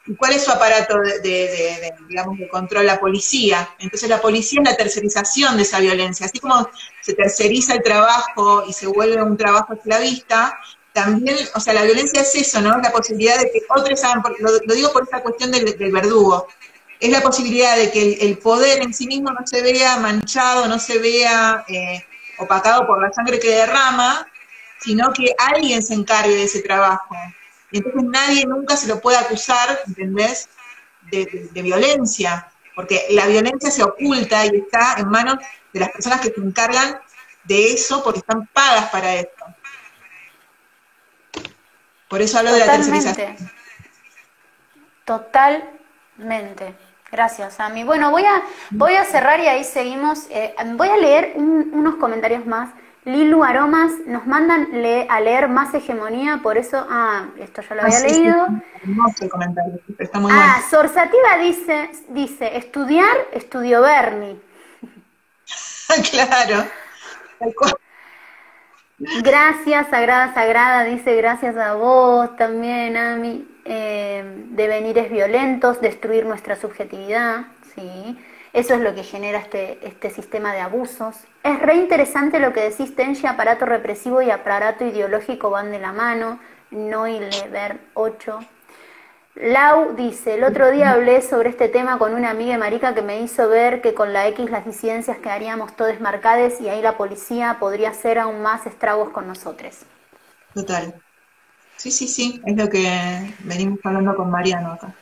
¿Y cuál es su aparato digamos, de control? La policía. Entonces la policía es la tercerización de esa violencia. Así como se terceriza el trabajo y se vuelve un trabajo esclavista, también, o sea, la violencia es eso, ¿no? La posibilidad de que otros hagan, lo digo por esta cuestión del verdugo, es la posibilidad de que el poder en sí mismo no se vea manchado, no se vea opacado por la sangre que derrama, sino que alguien se encargue de ese trabajo. Y entonces nadie nunca se lo puede acusar, ¿entendés?, de violencia, porque la violencia se oculta y está en manos de las personas que se encargan de eso porque están pagas para eso. Por eso hablo de la tercerización. Totalmente. Gracias, Ami. Bueno, voy a cerrar y ahí seguimos. Voy a leer unos comentarios más. Lilu Aromas nos mandan a leer Más Hegemonía, por eso, esto ya lo había leído. Hermoso el comentario, está muy bueno. Sorsativa dice, estudió Bernie. Claro. Gracias, Sagrada, dice, gracias a vos también, Ami. Devenires violentos, destruir nuestra subjetividad, ¿sí? Eso es lo que genera este sistema de abusos. Es re interesante lo que decís, Tenchi, aparato represivo y aparato ideológico van de la mano. Ver 8. Lau dice, el otro día hablé sobre este tema con una amiga marica que me hizo ver que con la X las disidencias quedaríamos todas marcadas y ahí la policía podría hacer aún más estragos con nosotros. Total. Sí, es lo que venimos hablando con Mariano acá.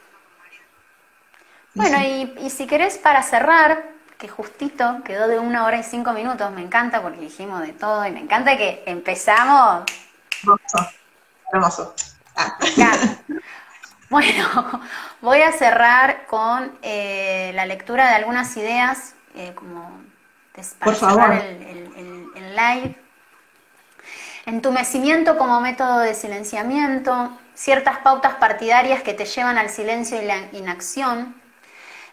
Bueno, y si querés para cerrar, que justito quedó de 1 hora y 5 minutos, me encanta porque dijimos de todo y me encanta que empezamos. Hermoso. Bueno, voy a cerrar con la lectura de algunas ideas, como para cerrar el live. Entumecimiento como método de silenciamiento, ciertas pautas partidarias que te llevan al silencio y la inacción,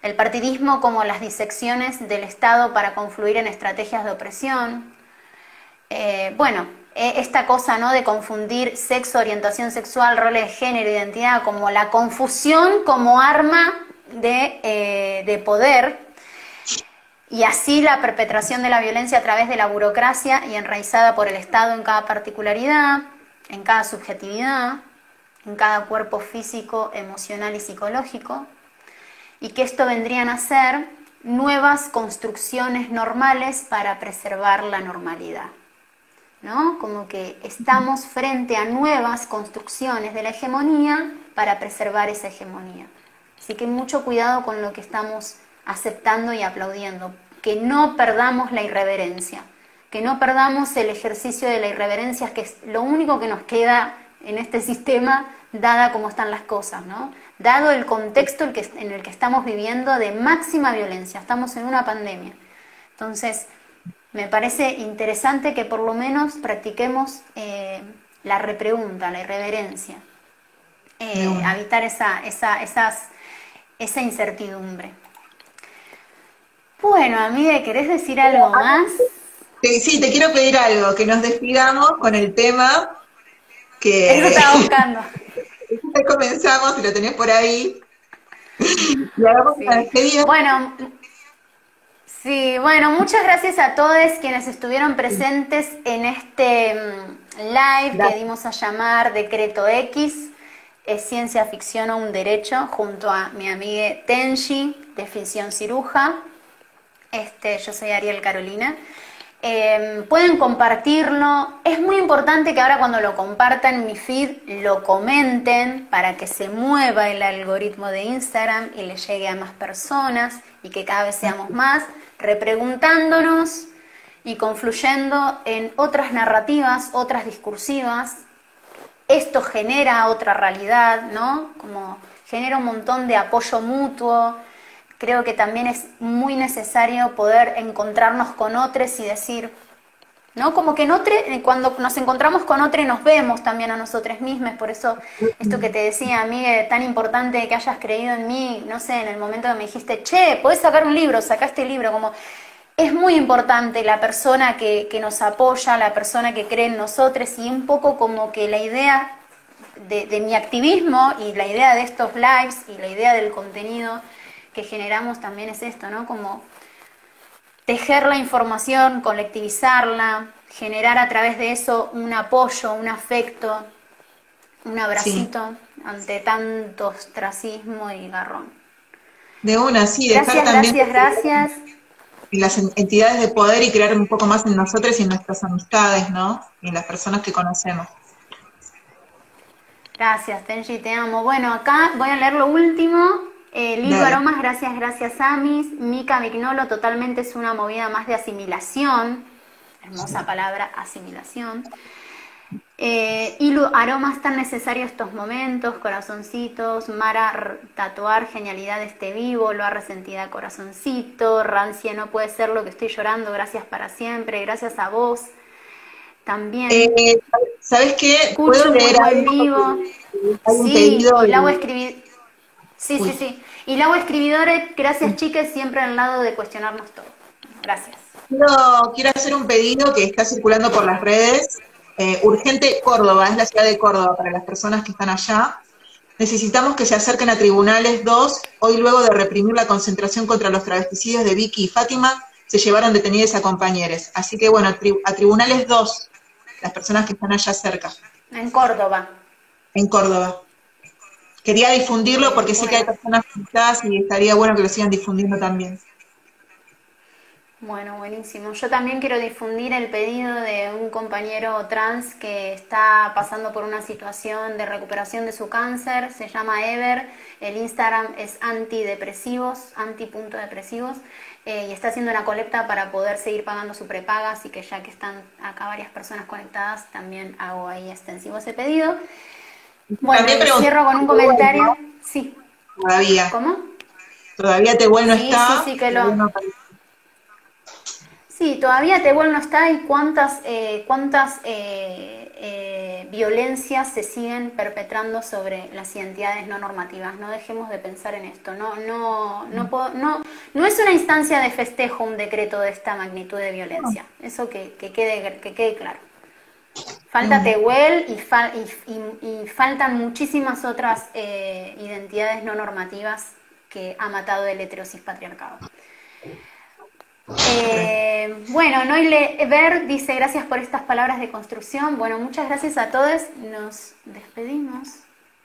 el partidismo como las disecciones del Estado para confluir en estrategias de opresión. Esta cosa, ¿no?, de confundir sexo, orientación sexual, roles de género, identidad, como la confusión como arma de poder, y así la perpetración de la violencia a través de la burocracia y enraizada por el Estado en cada particularidad, en cada subjetividad, en cada cuerpo físico, emocional y psicológico, y que esto vendrían a ser nuevas construcciones normales para preservar la normalidad, ¿no? Como que estamos frente a nuevas construcciones de la hegemonía para preservar esa hegemonía. Así que mucho cuidado con lo que estamos aceptando y aplaudiendo, que no perdamos la irreverencia, que no perdamos el ejercicio de la irreverencia, que es lo único que nos queda en este sistema dada cómo están las cosas, ¿no? Dado el contexto en el que estamos viviendo de máxima violencia, estamos en una pandemia. Entonces, me parece interesante que por lo menos practiquemos la repregunta, la irreverencia, evitar esa incertidumbre. Bueno, amiga, ¿querés decir algo más? Sí, te quiero pedir algo, que nos despidamos con el tema Eso que estaba buscando. comenzamos, si lo tenés por ahí, y hagamos una Sí. despedida. Bueno, sí, bueno, muchas gracias a todos quienes estuvieron presentes en este live que Gracias. dimos a llamar Decreto X, es ciencia ficción o un derecho, junto a mi amiga Tenshi, de Ficción Ciruja. Yo soy Ariel Carolina. Pueden compartirlo. Es muy importante que ahora cuando lo compartan en mi feed lo comenten para que se mueva el algoritmo de Instagram y le llegue a más personas y que cada vez seamos más, repreguntándonos y confluyendo en otras narrativas, otras discursivas. Esto genera otra realidad, ¿no? Como genera un montón de apoyo mutuo. Creo que también es muy necesario poder encontrarnos con otros y decir, ¿no? Como que cuando nos encontramos con otros nos vemos también a nosotros mismos. Por eso esto que te decía, Miguel, tan importante que hayas creído en mí, no sé, en el momento que me dijiste, che, podés sacar un libro, sacaste el libro, como es muy importante la persona que nos apoya, la persona que cree en nosotros, y un poco como que la idea de mi activismo y la idea de estos lives y la idea del contenido que generamos también es esto, ¿no? Como tejer la información, colectivizarla, generar a través de eso un apoyo, un afecto, un Sí, abracito ante tanto ostracismo y garrón. de una, sí, dejar Gracias, también gracias, gracias. en las entidades de poder y crear un poco más en nosotros y en nuestras amistades, ¿no? Y en las personas que conocemos. Gracias, Tenji, te amo. Bueno, acá voy a leer lo último. Lildo Dale. Aromas, gracias, gracias, Amis. Mica Mignolo, totalmente es una movida más de asimilación. Hermosa palabra, asimilación. Ilu, aromas tan necesarios estos momentos, corazoncitos. Mara, tatuar, genialidad de este vivo, lo ha resentida corazoncito. Rancia, no puede ser lo que estoy llorando, gracias para siempre, gracias a vos. También. Eh, ¿Sabes qué? ¿Puedo Cuchu, muy leer buen algo? vivo. Hay un Sí, pedido y Lau de... escribir. Sí, sí, Uy. sí. Y Lau escribidores, gracias chicas, siempre al lado de cuestionarnos todo. Gracias. Quiero hacer un pedido que está circulando por las redes. Urgente Córdoba, es la ciudad de Córdoba, para las personas que están allá. Necesitamos que se acerquen a Tribunales 2. Hoy, luego de reprimir la concentración contra los travesticidios de Vicky y Fátima, se llevaron detenidas a compañeros. Así que, bueno, a Tribunales 2, las personas que están allá cerca, En Córdoba. en Córdoba. Quería difundirlo porque sé que hay Bueno. personas afectadas y estaría bueno que lo sigan difundiendo también. Bueno, buenísimo. Yo también quiero difundir el pedido de un compañero trans que está pasando por una situación de recuperación de su cáncer. Se llama Ever. El Instagram es antidepresivos, anti.depresivos. Y está haciendo una colecta para poder seguir pagando su prepaga. Así que ya que están acá varias personas conectadas, también hago ahí extensivo ese pedido. Bueno, También y pregunté, cierro con un comentario. Sí. todavía, ¿Cómo? todavía Tehuel no Sí, sí, está, sí, que todavía lo... no aparece. Sí, todavía Tehuel no está y cuántas violencias se siguen perpetrando sobre las identidades no normativas. No dejemos de pensar en esto. No es una instancia de festejo un decreto de esta magnitud de violencia. Eso que quede claro. Falta Tehuel y faltan muchísimas otras identidades no normativas que ha matado el heterosis patriarcado. Bueno, Noile Ver dice gracias por estas palabras de construcción. Bueno, muchas gracias a todos. Nos despedimos.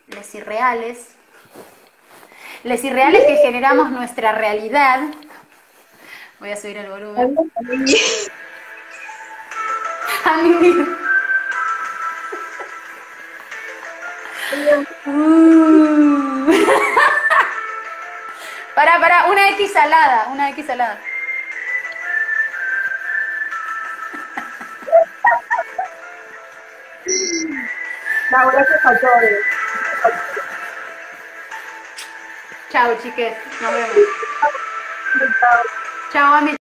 Les irreales. Les irreales que generamos nuestra realidad. Voy a subir el volumen. A mí. Para, una X salada, una X salada. No, gracias a todos. Chao, chiques. Nos vemos. Chao, Ami.